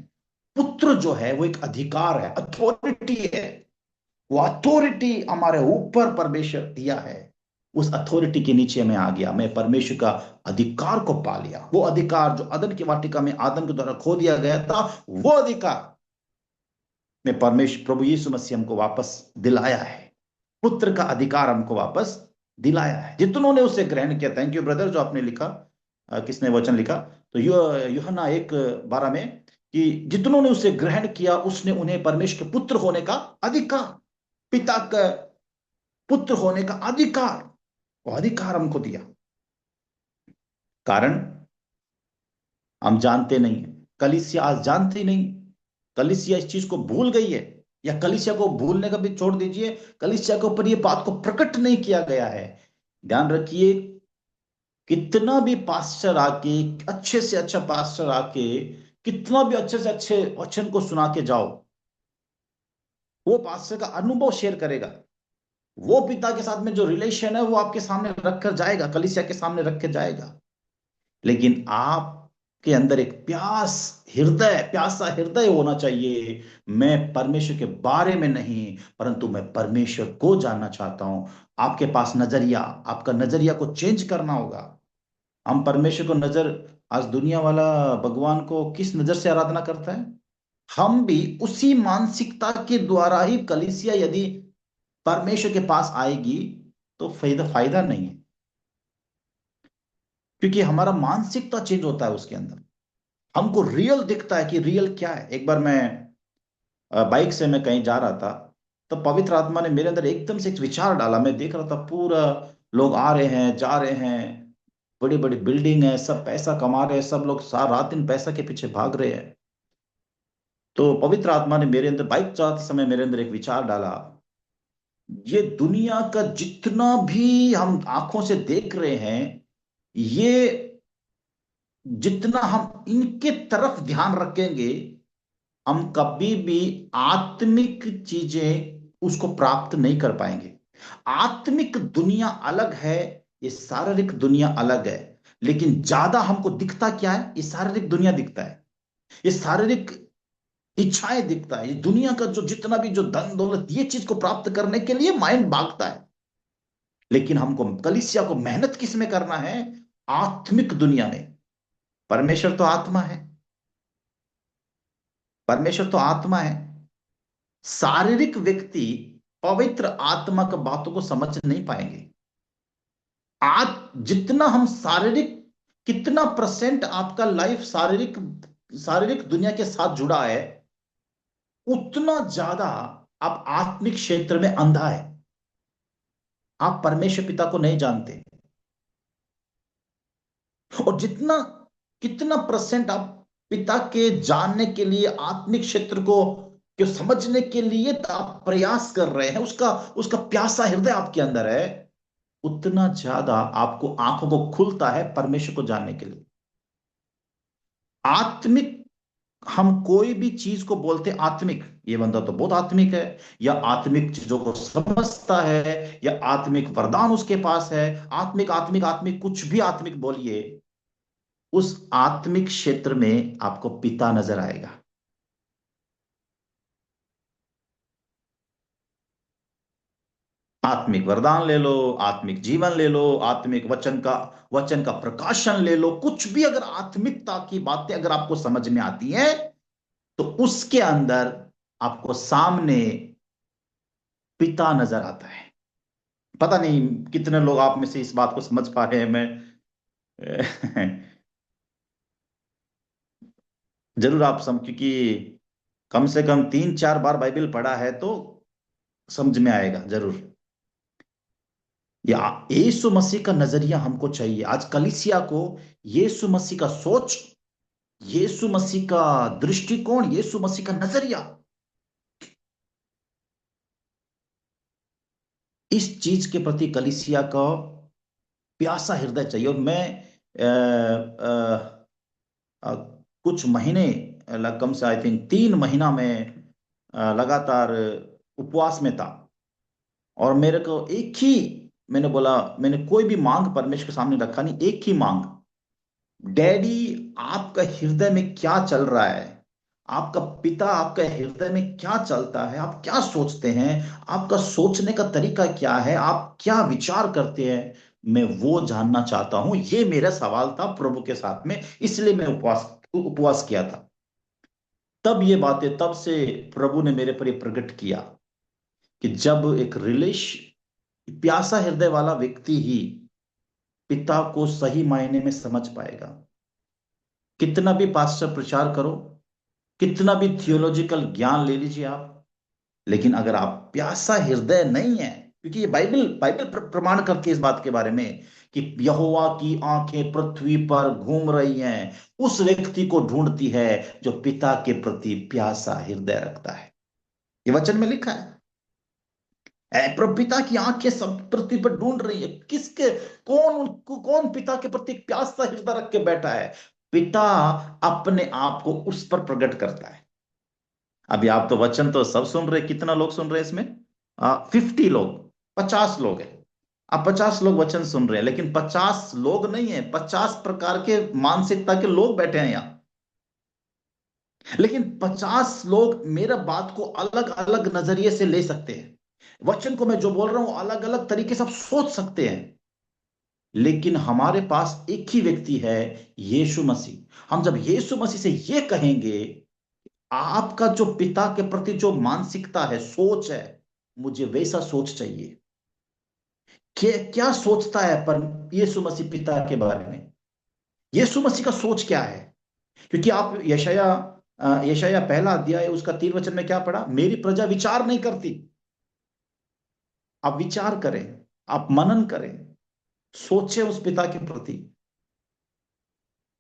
पुत्र जो है वो एक अधिकार है, अथॉरिटी है। वो अथॉरिटी हमारे ऊपर परमेश्वर दिया है। उस अथॉरिटी के नीचे मैं आ गया, मैं परमेश्वर का अधिकार को पा लिया। वो अधिकार जो अदन की वाटिका में आदम के द्वारा खो दिया गया था, वो अधिकार में परमेश्वर प्रभु यीशु मसीह हमको वापस दिलाया है। पुत्र का अधिकार हमको वापस दिलाया है, जितनों ने उसे ग्रहण किया। थैंक यू ब्रदर जो आपने लिखा, किसने वचन लिखा, तो यूहन्ना 1:12 में, कि जितनों ने उसे ग्रहण किया उसने उन्हें परमेश्वर के पुत्र होने का अधिकार, पिता का पुत्र होने का अधिकार, वो अधिकार हमको दिया। कारण हम जानते नहीं है, कलीसिया आज जानती नहीं। कलीसिया इस चीज को भूल गई है, या कलीसिया को भूलने का भी छोड़ दीजिए, कलीसिया के ऊपर ये बात को प्रकट नहीं किया गया है। ध्यान रखिए, कितना भी पास्टर आके, अच्छे से अच्छा पास्टर आके, कितना भी अच्छे से अच्छे वचन को सुना के जाओ, वो पास्टर का अनुभव शेयर करेगा, वो पिता के साथ में जो रिलेशन है वो आपके सामने रखकर जाएगा, कलीसिया के सामने रख के जाएगा। लेकिन आपके अंदर एक प्यासा हृदय होना चाहिए। मैं परमेश्वर के बारे में नहीं, परंतु मैं परमेश्वर को जानना चाहता हूं। आपके पास नजरिया, आपका नजरिया को चेंज करना होगा। हम परमेश्वर को आज दुनिया वाला भगवान को किस नजर से आराधना करता है? हम भी उसी मानसिकता के द्वारा ही, कलीसिया यदि परमेश्वर के पास आएगी तो फायदा फायदा नहीं है, क्योंकि हमारा मानसिकता चेंज होता है उसके अंदर। हमको रियल दिखता है कि रियल क्या है। एक बार मैं बाइक से मैं कहीं जा रहा था, तो पवित्र आत्मा ने मेरे अंदर एकदम से एक विचार डाला। मैं देख रहा था पूरा लोग आ रहे हैं जा रहे हैं, बड़ी बड़ी बिल्डिंग है, सब पैसा कमा रहे हैं, सब लोग सारा रात दिन पैसा के पीछे भाग रहे हैं। तो पवित्र आत्मा ने मेरे अंदर, बाइक चलाते समय मेरे अंदर एक विचार डाला, ये दुनिया का जितना भी हम आंखों से देख रहे हैं, ये जितना हम इनके तरफ ध्यान रखेंगे, हम कभी भी आत्मिक चीजें उसको प्राप्त नहीं कर पाएंगे। आत्मिक दुनिया अलग है, ये शारीरिक दुनिया अलग है। लेकिन ज्यादा हमको दिखता क्या है? ये शारीरिक दुनिया दिखता है, ये शारीरिक इच्छाएं दिखता है। ये दुनिया का जो जितना भी जो धन दौलत, ये चीज को प्राप्त करने के लिए माइंड भागता है। लेकिन हमको, कलीसिया को मेहनत किस में करना है? आत्मिक दुनिया में। परमेश्वर तो आत्मा है, परमेश्वर तो आत्मा है। शारीरिक व्यक्ति पवित्र आत्मा की बातों को समझ नहीं पाएंगे। आज जितना हम शारीरिक, कितना परसेंट आपका लाइफ शारीरिक शारीरिक दुनिया के साथ जुड़ा है, उतना ज्यादा आप आत्मिक क्षेत्र में अंधा है। आप परमेश्वर पिता को नहीं जानते। और जितना, कितना परसेंट आप पिता के जानने के लिए, आत्मिक क्षेत्र को समझने के लिए आप प्रयास कर रहे हैं, उसका उसका प्यासा हृदय आपके अंदर है, उतना ज्यादा आपको आंखों को खुलता है परमेश्वर को जानने के लिए। आत्मिक, हम कोई भी चीज को बोलते आत्मिक, ये बंदा तो बहुत आत्मिक है, या आत्मिक चीजों को समझता है, या आत्मिक वरदान उसके पास है। आत्मिक आत्मिक आत्मिक, कुछ भी आत्मिक बोलिए, उस आत्मिक क्षेत्र में आपको पिता नजर आएगा। आत्मिक वरदान ले लो, आत्मिक जीवन ले लो, आत्मिक वचन का प्रकाशन ले लो, कुछ भी अगर आत्मिकता की बातें अगर आपको समझ में आती हैं, तो उसके अंदर आपको सामने पिता नजर आता है। पता नहीं कितने लोग आप में से इस बात को समझ पा रहे हैं। मैं जरूर आप क्योंकि कम से कम 3-4 बार बाइबल पढ़ा है तो समझ में आएगा जरूर। या यीशु मसीह का नजरिया हमको चाहिए। आज कलीसिया को यीशु मसीह का सोच, यीशु मसीह का दृष्टिकोण, यीशु मसीह का नजरिया इस चीज के प्रति कलीसिया का प्यासा हृदय चाहिए। और मैं अ, कुछ महीने, कम से आई थिंक 3 महीना में लगातार उपवास में था। और मेरे को एक ही, मैंने बोला, मैंने कोई भी मांग परमेश्वर के सामने रखा नहीं, एक ही मांग, डैडी आपका हृदय में क्या चल रहा है, आपका पिता आपका हृदय में क्या चलता है, आप क्या सोचते हैं, आपका सोचने का तरीका क्या है, आप क्या विचार करते हैं, मैं वो जानना चाहता हूं। ये मेरा सवाल था प्रभु के साथ में, इसलिए मैं उपवास उपवास किया था। तब ये बातें, तब से प्रभु ने मेरे पर ये प्रकट किया कि जब एक रिलेश प्यासा हृदय वाला व्यक्ति ही पिता को सही मायने में समझ पाएगा। कितना भी पास्टर प्रचार करो, कितना भी थियोलॉजिकल ज्ञान ले लीजिए आप, लेकिन अगर आप प्यासा हृदय नहीं है, क्योंकि ये बाइबल बाइबल प्रमाण करती है इस बात के बारे में कि यहोवा की आंखें पृथ्वी पर घूम रही हैं, उस व्यक्ति को ढूंढती है जो पिता के प्रति प्यासा हृदय रखता है। ये वचन में लिखा है, प्रभु पिता की आंखें सब पृथ्वी पर ढूंढ रही है, किसके, कौन पिता के प्रति प्यासा हृदय रख के बैठा है। पिता अपने आप को उस पर प्रकट करता है। अभी आप तो वचन तो सब सुन रहे, कितना लोग सुन रहे हैं इसमें? 50 लोग, 50 लोग हैं। अब 50 लोग वचन सुन रहे हैं, लेकिन 50 लोग नहीं है, 50 प्रकार के मानसिकता के लोग बैठे हैं यहाँ। लेकिन 50 लोग मेरा बात को अलग अलग नजरिए से ले सकते हैं, वचन को मैं जो बोल रहा हूं अलग अलग तरीके से आप सोच सकते हैं। लेकिन हमारे पास एक ही व्यक्ति है, यीशु मसीह। हम जब यीशु मसीह से ये कहेंगे, आपका जो पिता के प्रति जो मानसिकता है, सोच है, मुझे वैसा सोच चाहिए। क्या क्या सोचता है पर यीशु मसीह पिता के बारे में? यीशु मसीह का सोच क्या है? क्योंकि आप यशाया पहला अध्याय उसका 3 वचन में क्या पढ़ा? मेरी प्रजा विचार नहीं करती। आप विचार करें, आप मनन करें, सोचें उस पिता के प्रति।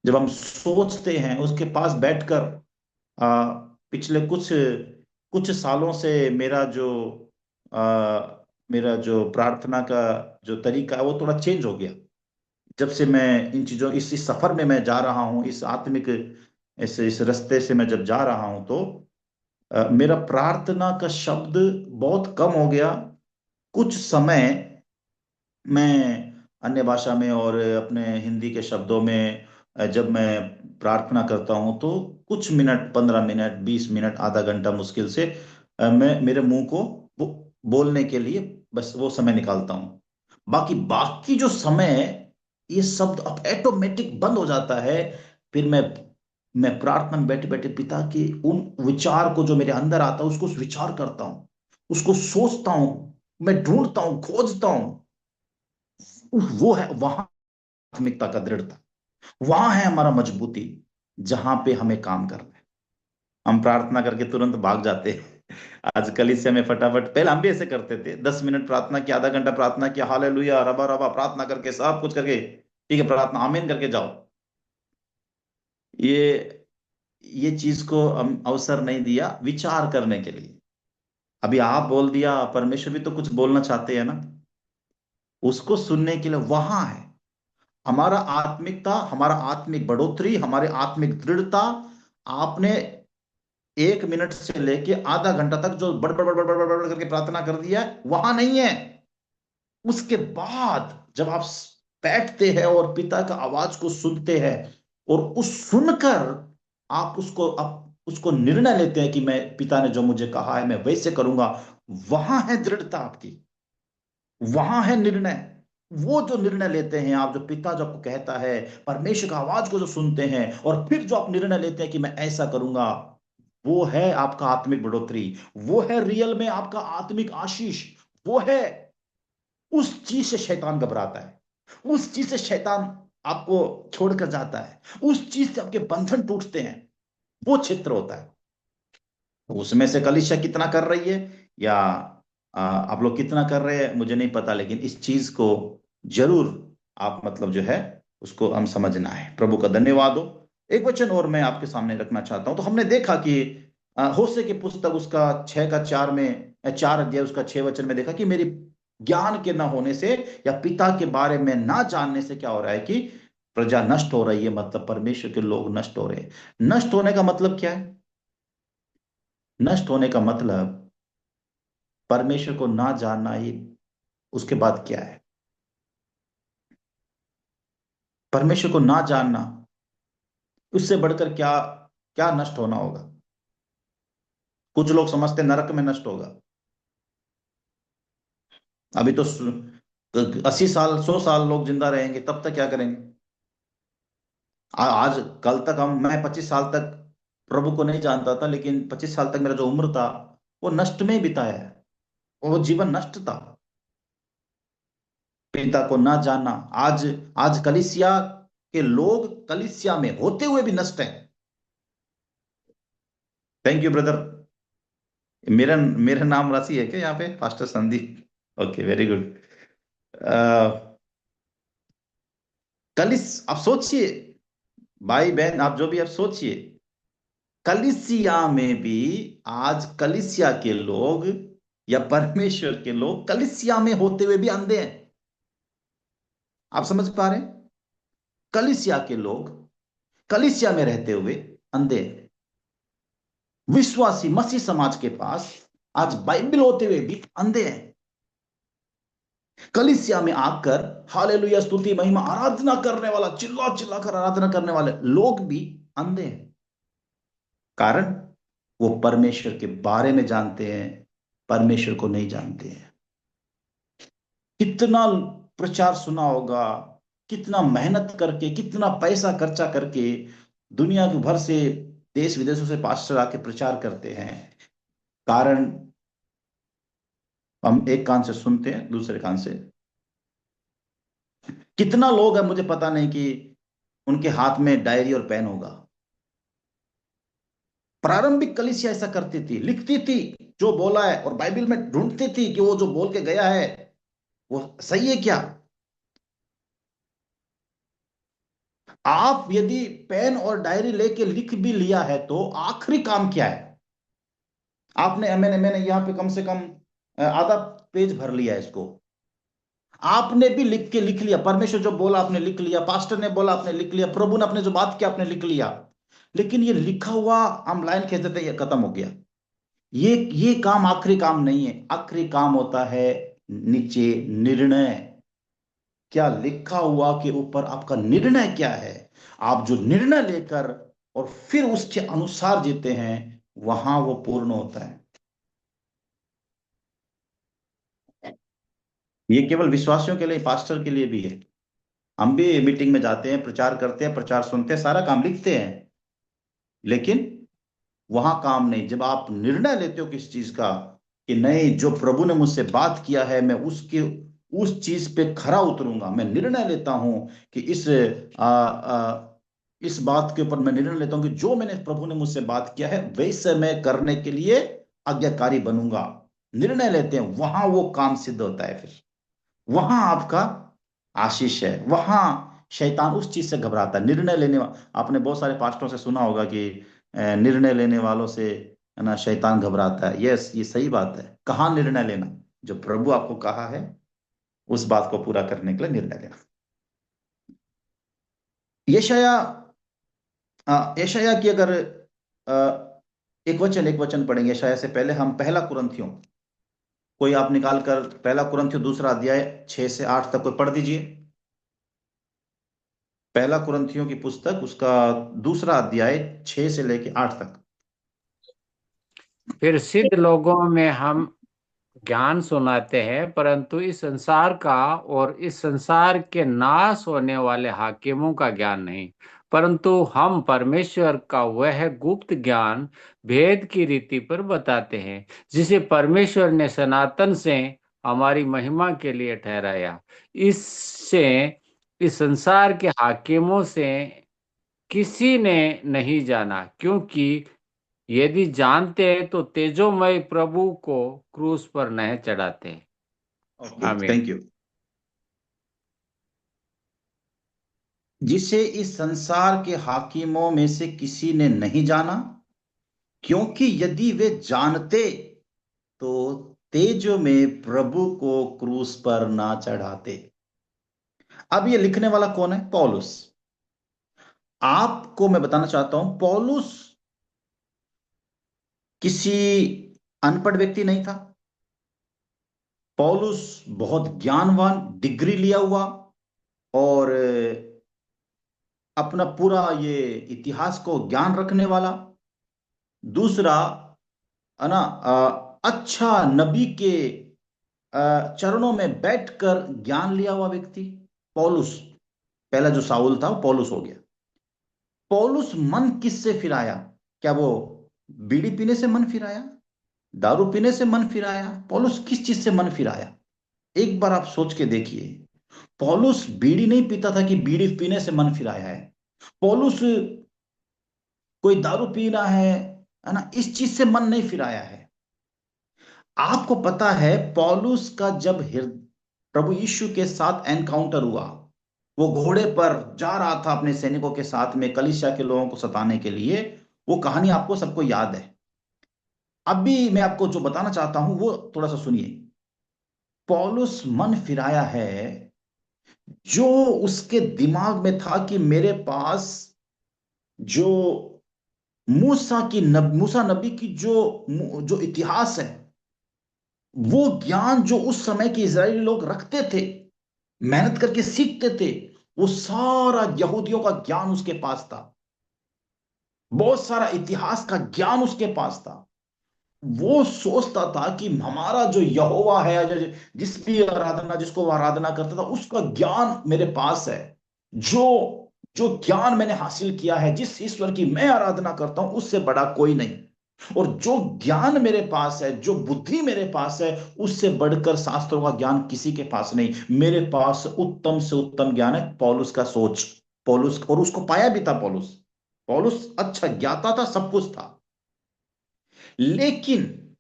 जब हम सोचते हैं उसके पास बैठकर, पिछले कुछ कुछ सालों से मेरा जो प्रार्थना का जो तरीका है वो थोड़ा चेंज हो गया। जब से मैं इन चीजों, इस सफर में मैं जा रहा हूँ, इस आत्मिक इस रास्ते से मैं जब जा रहा हूँ, तो मेरा प्रार्थना का शब्द बहुत कम हो गया। कुछ समय मैं अन्य भाषा में और अपने हिंदी के शब्दों में जब मैं प्रार्थना करता हूं, तो कुछ मिनट, 15 मिनट, 20 मिनट, आधा घंटा मुश्किल से मैं मेरे मुंह को बोलने के लिए बस वो समय निकालता हूं। बाकी बाकी जो समय, ये शब्द अब ऑटोमेटिक बंद हो जाता है। फिर मैं प्रार्थना में बैठे बैठे पिता के उन विचार को जो मेरे अंदर आता है उसको विचार करता हूं, उसको सोचता हूं, मैं ढूंढता हूं, खोजता हूं। वो है वहां प्राथमिकता का दृढ़ता, वहां है हमारा मजबूती, जहां पे हमें काम करना है। हम प्रार्थना करके तुरंत भाग जाते हैं। आज कलीसिया में फटाफट, पहले हम भी ऐसे करते थे, 10 मिनट प्रार्थना की, आधा घंटा प्रार्थना किया, हालेलुया रबा रबा प्रार्थना करके सब कुछ करके, ठीक है प्रार्थना आमीन करके जाओ। ये ये चीज को हम अवसर नहीं दिया विचार करने के लिए। अभी आप बोल दिया, परमेश्वर भी तो कुछ बोलना चाहते हैं ना, उसको सुनने के लिए वहां है हमारा आत्मिकता, हमारा आत्मिक बढ़ोतरी, हमारे आत्मिक दृढ़ता। आपने 1 मिनट से लेके आधा घंटा तक जो बड़ बड़ बड़ बड़ बड़ बड़ बड़ करके प्रार्थना कर दिया है, वहां नहीं है। उसके बाद जब आप बैठते हैं और पिता का आवाज को सुनते हैं, और उस सुनकर आप उसको निर्णय लेते हैं कि मैं, पिता ने जो मुझे कहा है मैं वैसे करूंगा, वहां है दृढ़ता आपकी, वहां है निर्णय। वो जो निर्णय लेते हैं आप, जो पिता जो आपको कहता है, परमेश्वर का आवाज को जो सुनते हैं और फिर जो आप निर्णय लेते हैं कि मैं ऐसा करूंगा, वो है आपका आत्मिक बढ़ोतरी, वो है रियल में आपका आत्मिक आशीष। वो है, उस चीज से शैतान घबराता है, उस चीज से शैतान आपको छोड़कर जाता है, उस चीज से आपके बंधन टूटते हैं। वो क्षेत्र होता है। तो उसमें से कलीसिया कितना कर रही है, या आप लोग कितना कर रहे हैं मुझे नहीं पता, लेकिन इस चीज को जरूर आप मतलब जो है उसको हम समझना है। प्रभु का धन्यवाद हो। एक वचन और मैं आपके सामने रखना चाहता हूं। तो हमने देखा कि होशे की पुस्तक उसका 6 का 4 में, 4 अध्याय उसका 6 वचन में देखा कि मेरी ज्ञान के न होने से या पिता के बारे में ना जानने से क्या हो रहा है कि प्रजा नष्ट हो रही है, मतलब परमेश्वर के लोग नष्ट हो रहे हैं। नष्ट होने का मतलब क्या है? नष्ट होने का मतलब परमेश्वर को ना जानना ही। उसके बाद क्या है? परमेश्वर को ना जानना, उससे बढ़कर क्या? क्या नष्ट होना होगा? कुछ लोग समझते हैं नरक में नष्ट होगा। अभी तो 80 साल 100 साल लोग जिंदा रहेंगे, तब तक क्या करेंगे? आज कल तक मैं 25 साल तक प्रभु को नहीं जानता था, लेकिन 25 साल तक मेरा जो उम्र था वो नष्ट में ही बिताया है। वो जीवन नष्ट था, पिता को ना जानना। आज आज कलीसिया के लोग कलीसिया में होते हुए भी नष्ट हैं। Thank you brother. मेरा मेरा नाम राशि है क्या यहाँ पे, pastor Sandeep? Okay, very good. आप सोचिए, भाई बहन आप जो भी आप सोचिए, कलीसिया में भी आज कलीसिया के लोग या परमेश्वर के लोग कलीसिया में होते हुए भी अंधे हैं। आप समझ पा रहे हैं? कलीसिया के लोग कलीसिया में रहते हुए अंधे हैं। विश्वासी मसीह समाज के पास आज बाइबल होते हुए भी अंधे हैं। कलीसिया में आकर हालेलुया स्तुति महिमा आराधना करने वाला, चिल्ला चिल्ला कर आराधना करने वाले लोग भी अंधे हैं। कारण वो परमेश्वर के बारे में जानते हैं, परमेश्वर को नहीं जानते हैं। कितना प्रचार सुना होगा, कितना मेहनत करके, कितना पैसा खर्चा करके दुनिया भर से, देश विदेशों से पास्टर आके प्रचार करते हैं। कारण हम एक कान से सुनते हैं, दूसरे कान से। कितना लोग हैं मुझे पता नहीं कि उनके हाथ में डायरी और पेन होगा। प्रारंभिक कलीसिया ऐसा करती थी, लिखती थी जो बोला है और बाइबल में ढूंढती थी कि वो जो बोल के गया है वो सही है क्या। आप यदि पेन और डायरी लेके लिख भी लिया है तो आखिरी काम क्या है? आपने मैंने मैंने यहां पे कम से कम आधा पेज भर लिया है इसको। आपने भी लिख के लिख लिया, परमेश्वर जो बोला आपने लिख लिया, पास्टर ने बोला आपने लिख लिया, प्रभु ने अपने जो बात किया आपने लिख लिया। लेकिन ये लिखा हुआ हम लाइन खींच देते ये खत्म हो गया। ये काम आखिरी काम नहीं है। आखिरी काम होता है नीचे निर्णय। क्या लिखा हुआ के ऊपर आपका निर्णय क्या है? आप जो निर्णय लेकर और फिर उसके अनुसार जीते हैं, वहां वो पूर्ण होता है। ये केवल विश्वासियों के लिए, पास्टर के लिए भी है। हम भी मीटिंग में जाते हैं, प्रचार करते हैं, प्रचार सुनते हैं, सारा काम लिखते हैं, लेकिन वहां काम नहीं। जब आप निर्णय लेते हो किस चीज का कि नहीं, जो प्रभु ने मुझसे बात किया है मैं उसके उस चीज पे खरा उतरूंगा, मैं निर्णय लेता हूं कि इस बात के ऊपर मैं निर्णय लेता हूं कि जो मैंने प्रभु ने मुझसे बात किया है वैसे मैं करने के लिए आज्ञाकारी बनूंगा। निर्णय लेते हैं, वहां वो काम सिद्ध होता है। फिर वहां आपका आशीष है, वहां शैतान उस चीज से घबराता है। निर्णय लेने आपने बहुत सारे पास्टरों से सुना होगा कि निर्णय लेने वालों से है ना शैतान घबराता है। यस, ये सही बात है। कहाँ निर्णय लेना? जो प्रभु आपको कहा है उस बात को पूरा करने के लिए निर्णय लेना। यशाया यशाया की अगर अ, एक वचन पढ़ेंगे यशाया से पहले हम पहला कुरिन्थियों, कोई आप निकाल कर पहला कुरिन्थियों दूसरा अध्याय 6 से 8 तक कोई पढ़ दीजिए। पहला कुरिन्थियों की पुस्तक उसका दूसरा अध्याय 6 से लेके 8 तक। फिर सिद्ध लोगों में हम ज्ञान सुनाते हैं, परंतु इस संसार का और इस संसार के नाश होने वाले हाकिमों का ज्ञान नहीं, परंतु हम परमेश्वर का वह गुप्त ज्ञान भेद की रीति पर बताते हैं, जिसे परमेश्वर ने सनातन से हमारी महिमा के लिए ठहराया। इससे इस संसार के हाकिमों से किसी ने नहीं जाना, क्योंकि यदि जानते तो तेजोमय प्रभु को क्रूस पर नहीं चढ़ाते। ओके, आमीन। Thank you. जिसे इस संसार के हाकिमों में से किसी ने नहीं जाना, क्योंकि यदि वे जानते तो तेजों में प्रभु को क्रूस पर ना चढ़ाते। अब ये लिखने वाला कौन है? पौलुस। आपको मैं बताना चाहता हूं, पौलुस किसी अनपढ़ व्यक्ति नहीं था। पौलुस बहुत ज्ञानवान, डिग्री लिया हुआ, और अपना पूरा ये इतिहास को ज्ञान रखने वाला। दूसरा, है ना, अच्छा नबी के चरणों में बैठकर ज्ञान लिया हुआ व्यक्ति पौलुस। पहला जो साउल था वो पौलुस हो गया। पौलुस मन किससे फिराया? क्या वो बीड़ी पीने से मन फिराया? दारू पीने से मन फिराया? पौलुस किस चीज से मन फिराया? एक बार आप सोच के देखिए। पौलुस बीड़ी नहीं पीता था कि बीड़ी पीने से मन फिराया है। पौलुस कोई दारू पी रहा है ना, इस चीज से मन नहीं फिराया है। आपको पता है पौलुस का जब प्रभु यीशु के साथ एनकाउंटर हुआ, वो घोड़े पर जा रहा था अपने सैनिकों के साथ में कलीसिया के लोगों को सताने के लिए। वो कहानी आपको सबको याद है। अभी मैं आपको जो बताना चाहता हूं वो थोड़ा सा सुनिए। पौलुस मन फिराया है जो उसके दिमाग में था कि मेरे पास जो मूसा नबी की जो जो इतिहास है, वो ज्ञान जो उस समय के इजरायली लोग रखते थे, मेहनत करके सीखते थे, वो सारा यहूदियों का ज्ञान उसके पास था। बहुत सारा इतिहास का ज्ञान उसके पास था। वो सोचता था कि हमारा जो यहोवा है, जिस भी आराधना जिसको वो आराधना करता था, उसका ज्ञान मेरे पास है। जो जो ज्ञान मैंने हासिल किया है, जिस ईश्वर की मैं आराधना करता हूं, उससे बड़ा कोई नहीं। और जो ज्ञान मेरे पास है, जो बुद्धि मेरे पास है, उससे बढ़कर शास्त्रों का ज्ञान किसी के पास नहीं। मेरे पास उत्तम से उत्तम ज्ञान है। पौलुस का सोच, पौलुस, और उसको पाया भी था पौलुस। पौलुस अच्छा ज्ञाता था, सब कुछ था। लेकिन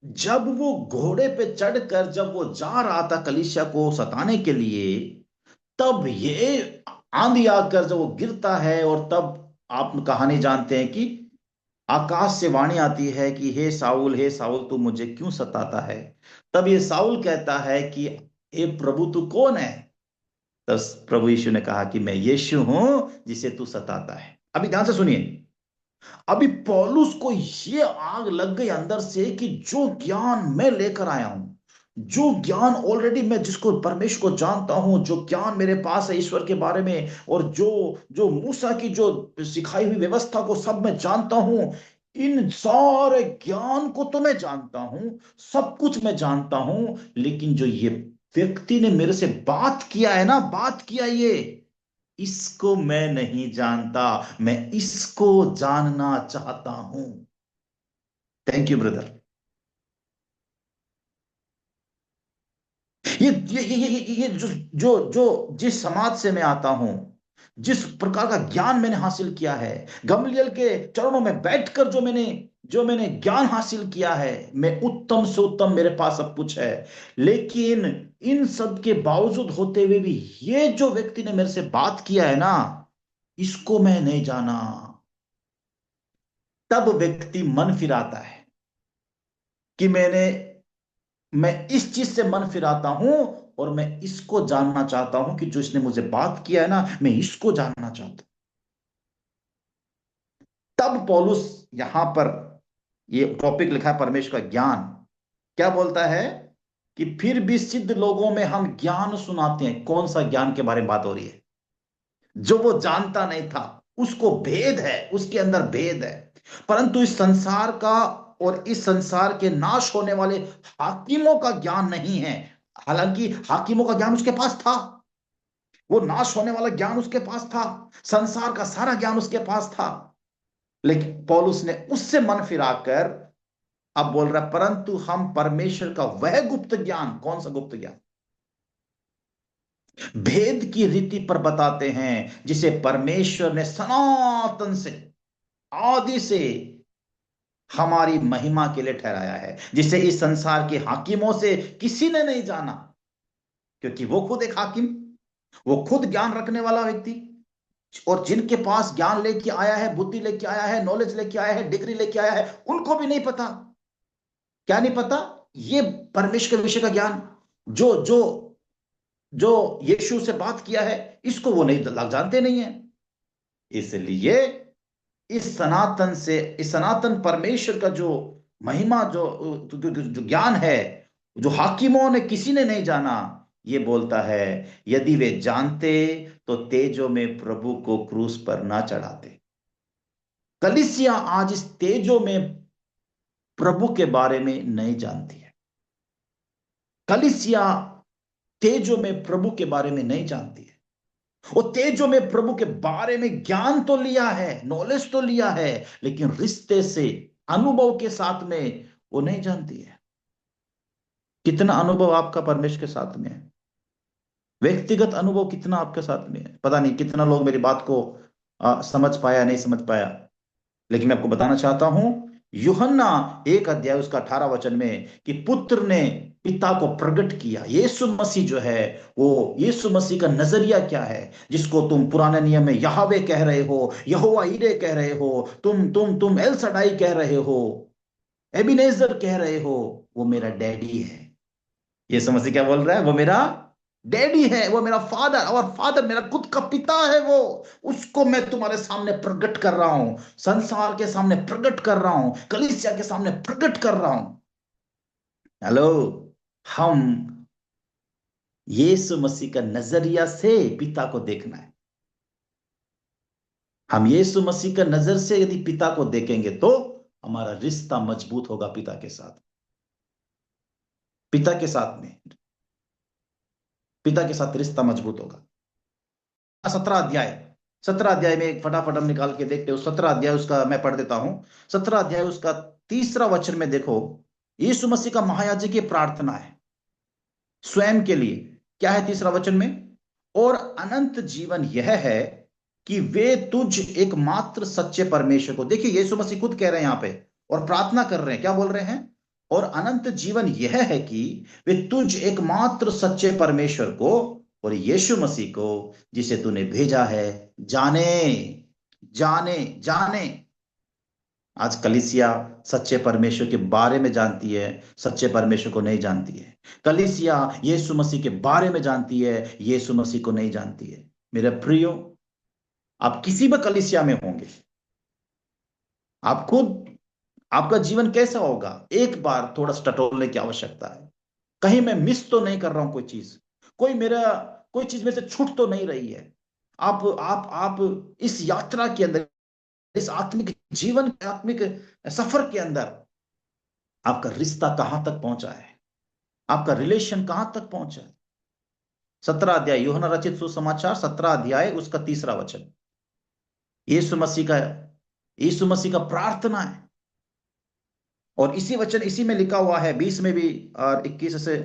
जब वो घोड़े पे चढ़कर जब वो जा रहा था कलीसिया को सताने के लिए, तब ये आंधी आकर जब वो गिरता है, और तब आप कहानी जानते हैं कि आकाश से वाणी आती है कि हे साउल तू मुझे क्यों सताता है? तब ये साउल कहता है कि हे प्रभु तू कौन है? तब प्रभु यीशु ने कहा कि मैं यीशु हूं जिसे तू सताता है। अभी ध्यान से सुनिए। अभी पौलुस को ये आग लग गई अंदर से कि जो ज्ञान मैं लेकर आया हूं, जो ज्ञान ऑलरेडी मैं जिसको परमेश्वर को जानता हूं, जो ज्ञान मेरे पास है ईश्वर के बारे में, और जो जो मूसा की जो सिखाई हुई व्यवस्था को सब मैं जानता हूं, इन सारे ज्ञान को तो मैं जानता हूं, सब कुछ मैं जानता हूं। लेकिन जो ये व्यक्ति ने मेरे से बात किया है ना, बात किया ये, इसको मैं नहीं जानता, मैं इसको जानना चाहता हूं। Thank you brother. ये जो जिस समाज से मैं आता हूं, जिस प्रकार का ज्ञान मैंने हासिल किया है, गमलीएल के चरणों में बैठकर जो मैंने ज्ञान हासिल किया है, मैं उत्तम से उत्तम, मेरे पास सब कुछ है। लेकिन इन सब के बावजूद होते हुए भी ये जो व्यक्ति ने मेरे से बात किया है ना, इसको मैं नहीं जाना। तब व्यक्ति मन फिराता है कि मैं इस चीज से मन फिराता हूं, और मैं इसको जानना चाहता हूं कि जो इसने मुझे बात किया है ना, मैं इसको जानना चाहता हूं। तब पौलुस यहां पर ये टॉपिक लिखा है परमेश्वर का ज्ञान। क्या बोलता है कि फिर भी सिद्ध लोगों में हम ज्ञान सुनाते हैं। कौन सा ज्ञान के बारे में बात हो रही है? जो वो जानता नहीं था, उसको भेद है, उसके अंदर भेद है। परंतु इस संसार का और इस संसार के नाश होने वाले हाकिमों का ज्ञान नहीं है। हालांकि हाकिमों का ज्ञान उसके पास था, वो नाश होने वाला ज्ञान उसके पास था, संसार का सारा ज्ञान उसके पास था। लेकिन पौलुस ने उससे मन फिराकर अब बोल रहा है, परंतु हम परमेश्वर का वह गुप्त ज्ञान, कौन सा गुप्त ज्ञान? भेद की रीति पर बताते हैं, जिसे परमेश्वर ने सनातन से, आदि से हमारी महिमा के लिए ठहराया है, जिसे इस संसार के हाकिमों से किसी ने नहीं जाना। क्योंकि वो खुद एक हाकिम, वो खुद ज्ञान रखने वाला व्यक्ति, और जिनके पास ज्ञान लेके आया है, बुद्धि लेके आया है, नॉलेज लेके आया है, डिग्री लेके आया है, उनको भी नहीं पता। क्या नहीं पता? ये परमेश्वर के विषय का ज्ञान जो जो जो यीशु से बात किया है, इसको वो नहीं जानते नहीं है। इसलिए इस सनातन परमेश्वर का जो महिमा, जो ज्ञान है, जो हाकिमों ने किसी ने नहीं जाना, ये बोलता है यदि वे जानते तो तेजों में प्रभु को क्रूस पर ना चढ़ाते। कलीसिया आज इस तेजों में प्रभु के बारे में नहीं जानती है। कलीसिया तेजों में प्रभु के बारे में नहीं जानती है। वो तेजों में प्रभु के बारे में ज्ञान तो लिया है, नॉलेज तो लिया है, लेकिन रिश्ते से, अनुभव के साथ में वो नहीं जानती है। कितना अनुभव आपका परमेश्वर के साथ में है? व्यक्तिगत अनुभव कितना आपके साथ में है? पता नहीं कितना लोग मेरी बात को समझ पाया, नहीं समझ पाया, लेकिन मैं आपको बताना चाहता हूं, यूहन्ना 1 अध्याय उसका 18 वचन में, कि पुत्र ने पिता को प्रकट किया। यीशु मसीह जो है, वो यीशु मसीह का नजरिया क्या है, जिसको तुम पुराने नियम में यहोवे कह रहे हो, यहोवा ईरे कह रहे हो, तुम एल सडाई कह रहे हो, एबिनेजर कह रहे हो, वो मेरा डैडी है। यीशु मसीह क्या बोल रहा है? वो मेरा डैडी है, वो मेरा फादर, और फादर मेरा खुद का पिता है। वो उसको मैं तुम्हारे सामने प्रकट कर रहा हूं, संसार के सामने प्रकट कर रहा हूं, कलीसिया के सामने प्रकट कर रहा हूं। हेलो, हम यीशु मसीह का नजरिया से पिता को देखना है। हम यीशु मसीह का नजर से यदि पिता को देखेंगे तो हमारा रिश्ता मजबूत होगा पिता के साथ। पिता के साथ में, पिता के साथ रिश्ता मजबूत होगा। 17 अध्याय, 17 अध्याय में एक फटाफट हम निकाल के देखते हो। 17 अध्याय उसका मैं पढ़ देता हूं। 17 अध्याय उसका 3 वचन में देखो, यीशु मसीह का महायाजकीय प्रार्थना है स्वयं के लिए। क्या है 3 वचन में? और अनंत जीवन यह है कि वे तुझ एकमात्र सच्चे परमेश्वर को। देखिए, यीशु मसीह खुद कह रहे हैं यहां पे, और प्रार्थना कर रहे हैं, क्या बोल रहे हैं? और अनंत जीवन यह है कि वे तुझ एकमात्र सच्चे परमेश्वर को और यीशु मसीह को जिसे तूने भेजा है जाने। जाने जाने। आज कलीसिया सच्चे परमेश्वर के बारे में जानती है, सच्चे परमेश्वर को नहीं जानती है। कलीसिया यीशु मसीह के बारे में जानती है, यीशु मसीह को नहीं जानती है। मेरे प्रियो, आप किसी भी कलीसिया में होंगे, आप खुद, आपका जीवन कैसा होगा, एक बार थोड़ा टटोलने की आवश्यकता है। कहीं मैं मिस तो नहीं कर रहा हूं कोई चीज, कोई चीज में से छूट तो नहीं रही है। आप इस यात्रा के अंदर, इस आत्मिक जीवन, आत्मिक सफर के अंदर आपका रिश्ता कहां तक पहुंचा है, आपका रिलेशन कहां तक पहुंचा है? 17 अध्याय यूहन्ना रचित सुसमाचार, 17 अध्याय उसका 3 वचन, यीशु मसीह का, यीशु मसीह का प्रार्थना है। और इसी वचन, इसी में लिखा हुआ है 20 में भी और 21 से,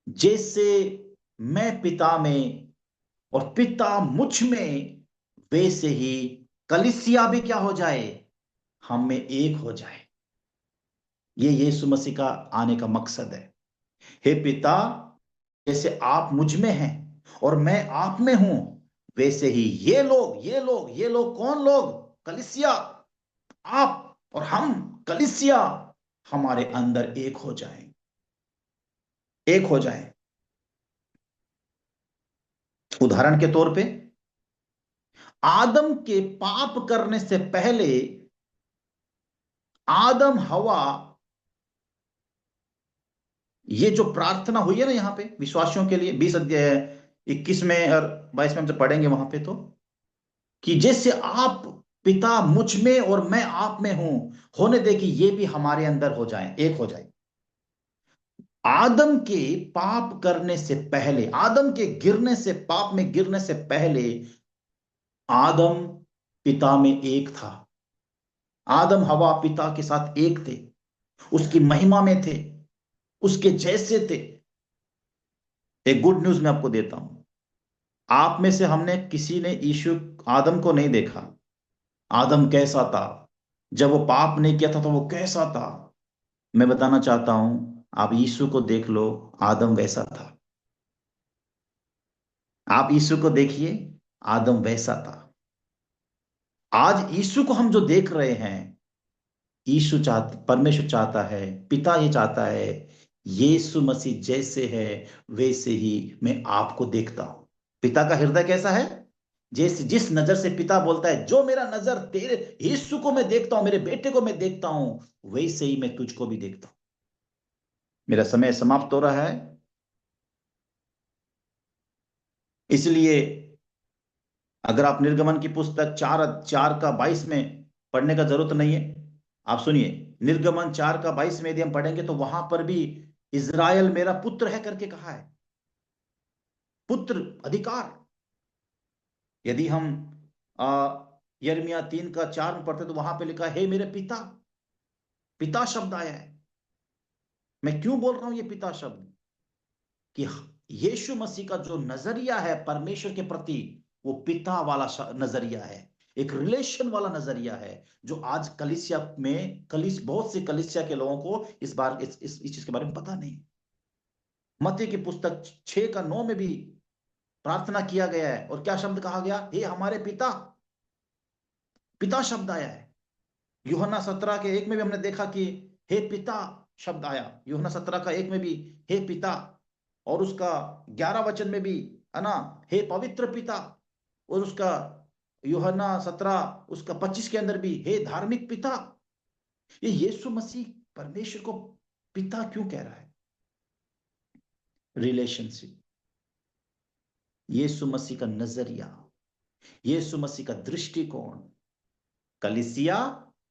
जैसे मैं पिता में और पिता मुझ में, वैसे ही कलीसिया भी क्या हो जाए, हम में एक हो जाए। ये यीशु मसीह का आने का मकसद है। हे पिता, जैसे आप मुझ में हैं और मैं आप में हूं, वैसे ही ये लोग कौन लोग? कलीसिया, आप और हम, कलीसिया, हमारे अंदर एक हो जाए, एक हो जाए। उदाहरण के तौर पे, आदम के पाप करने से पहले आदम हवा, ये जो प्रार्थना हुई है ना यहां पे विश्वासियों के लिए, 20 अध्याय 21 में और 22 में हम जब पढ़ेंगे वहां पे, तो कि जैसे आप पिता मुझ में और मैं आप में हूं, होने दे कि ये भी हमारे अंदर हो जाए, एक हो जाए। आदम के पाप करने से पहले, आदम के गिरने से, पाप में गिरने से पहले, आदम पिता में एक था। आदम हवा पिता के साथ एक थे, उसकी महिमा में थे, उसके जैसे थे। एक गुड न्यूज मैं आपको देता हूं, आप में से हमने किसी ने यीशु, आदम को नहीं देखा। आदम कैसा था जब वो पाप नहीं किया था, तो वो कैसा था? मैं बताना चाहता हूं, आप यीशु को देख लो, आदम वैसा था। आप यीशु को देखिए, आदम वैसा था। आज यीशु को हम जो देख रहे हैं, यीशु चाहता, परमेश्वर चाहता है, पिता ये चाहता है यीशु मसीह जैसे है वैसे ही मैं आपको देखता हूं। पिता का हृदय कैसा है? जैसे जिस नजर से पिता बोलता है, जो मेरा नजर तेरे यीशु को मैं देखता हूं, मेरे बेटे को मैं देखता हूं, वैसे ही मैं तुझको भी देखता हूं। मेरा समय समाप्त हो रहा है, इसलिए अगर आप निर्गमन की पुस्तक 4:4-22 में पढ़ने का जरूरत नहीं है। आप सुनिए, निर्गमन 4:22 में यदि हम पढ़ेंगे तो वहां पर भी इज़राइल मेरा पुत्र है करके कहा है। पुत्र अधिकार। यदि हम यिर्मयाह 3:4 में पढ़ते तो वहां पे लिखा है, हे मेरे पिता। पिता शब्द आया है। मैं क्यों बोल रहा हूं ये पिता शब्द? कि यीशु मसीह का जो नजरिया है परमेश्वर के प्रति, वो पिता वाला नजरिया है, एक रिलेशन वाला नजरिया है, जो आज कलीसिया में बहुत से कलीसिया के लोगों को इस बार इस चीज के बारे में पता नहीं। मत्ती की पुस्तक 6:9 में भी प्रार्थना किया गया है, और क्या शब्द कहा गया? हे हमारे पिता। पिता शब्द आया है। यूहन्ना 17:1 में भी हमने देखा कि हे पिता शब्द आया। यूहन्ना 17:1 में भी हे पिता, और उसका 11 वचन में भी है ना, हे पवित्र पिता। और उसका यूहन्ना 17 उसका 25 के अंदर भी हे धार्मिक पिता। ये यीशु मसीह परमेश्वर को पिता क्यों कह रहा है? रिलेशनशिप, यीशु मसीह का नजरिया, यीशु मसीह का दृष्टिकोण। कलीसिया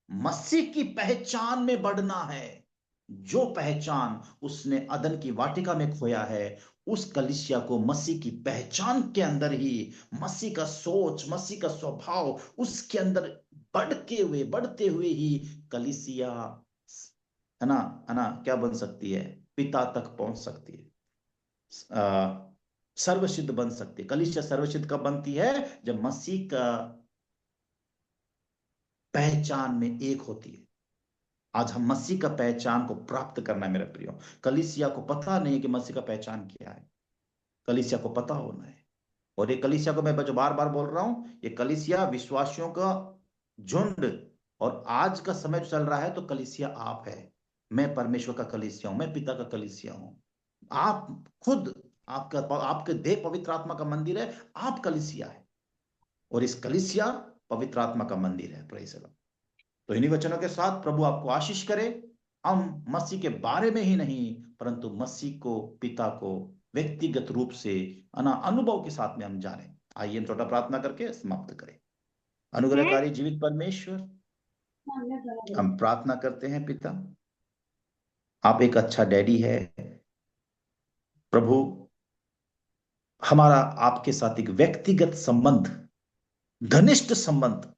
मसीह की पहचान में बढ़ना है। जो पहचान उसने अदन की वाटिका में खोया है, उस कलीसिया को मसीह की पहचान के अंदर ही, मसीह का सोच, मसीह का स्वभाव उसके अंदर बढ़ते हुए ही कलीसिया है ना क्या बन सकती है? पिता तक पहुंच सकती है, सर्वसिद्ध बन सकती है। कलीसिया सर्वसिद्ध कब बनती है? जब मसीह का पहचान में एक होती है। आज हम मसीह का पहचान को प्राप्त करना है मेरे प्रियो। कलीसिया को पता नहीं कि मसीह का पहचान क्या है। कलीसिया को पता होना है। और ये कलीसिया को मैं जो बार बार बोल रहा हूं, ये कलीसिया विश्वासियों का झुंड। और आज का समय जो चल रहा है, तो कलीसिया आप है। मैं परमेश्वर का कलीसिया हूं, मैं पिता का कलीसिया हूं। आप खुद, आपके देह पवित्र आत्मा का मंदिर है, आप कलीसिया है, और इस कलीसिया पवित्र आत्मा का मंदिर है। Praise the Lord. तो इन्हीं वचनों के साथ प्रभु आपको आशीष करे। हम मसीह के बारे में ही नहीं, परंतु मसीह को, पिता को व्यक्तिगत रूप से अनुभव के साथ में हम जाने। आइए हम छोटा प्रार्थना करके समाप्त करें। अनुग्रहकारी जीवित परमेश्वर, हम प्रार्थना करते हैं पिता, आप एक अच्छा डैडी है प्रभु। हमारा आपके साथ एक व्यक्तिगत संबंध, घनिष्ठ संबंध,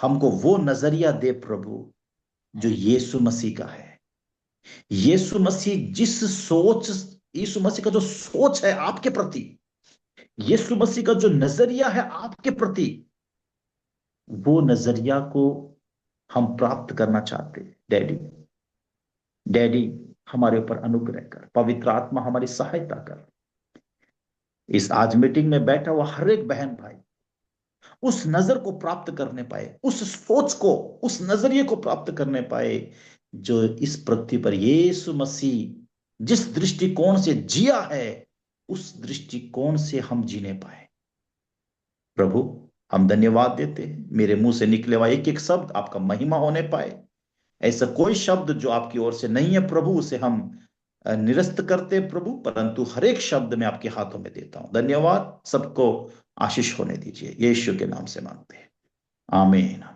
हमको वो नजरिया दे प्रभु जो यीशु मसीह का है। यीशु मसीह यीशु मसीह का जो सोच है आपके प्रति, यीशु मसीह का जो नजरिया है आपके प्रति, वो नजरिया को हम प्राप्त करना चाहते हैं। डैडी हमारे ऊपर अनुग्रह कर, पवित्र आत्मा हमारी सहायता कर। इस आज मीटिंग में बैठा हुआ हर एक बहन भाई उस नजर को प्राप्त करने पाए, उस सोच को, उस नजरिए को प्राप्त करने पाए, जो इस पृथ्वी पर यीशु मसीह जिस दृष्टिकोण से जिया है, उस दृष्टिकोण से हम जीने पाए। प्रभु हम धन्यवाद देते हैं, मेरे मुंह से निकले हुआ एक एक शब्द आपका महिमा होने पाए। ऐसा कोई शब्द जो आपकी ओर से नहीं है प्रभु, उसे हम निरस्त करते प्रभु, परंतु हर एक शब्द मैं आपके हाथों में देता हूं। धन्यवाद। सबको आशीष होने दीजिए, यीशु के नाम से मांगते हैं, आमीन आमीन।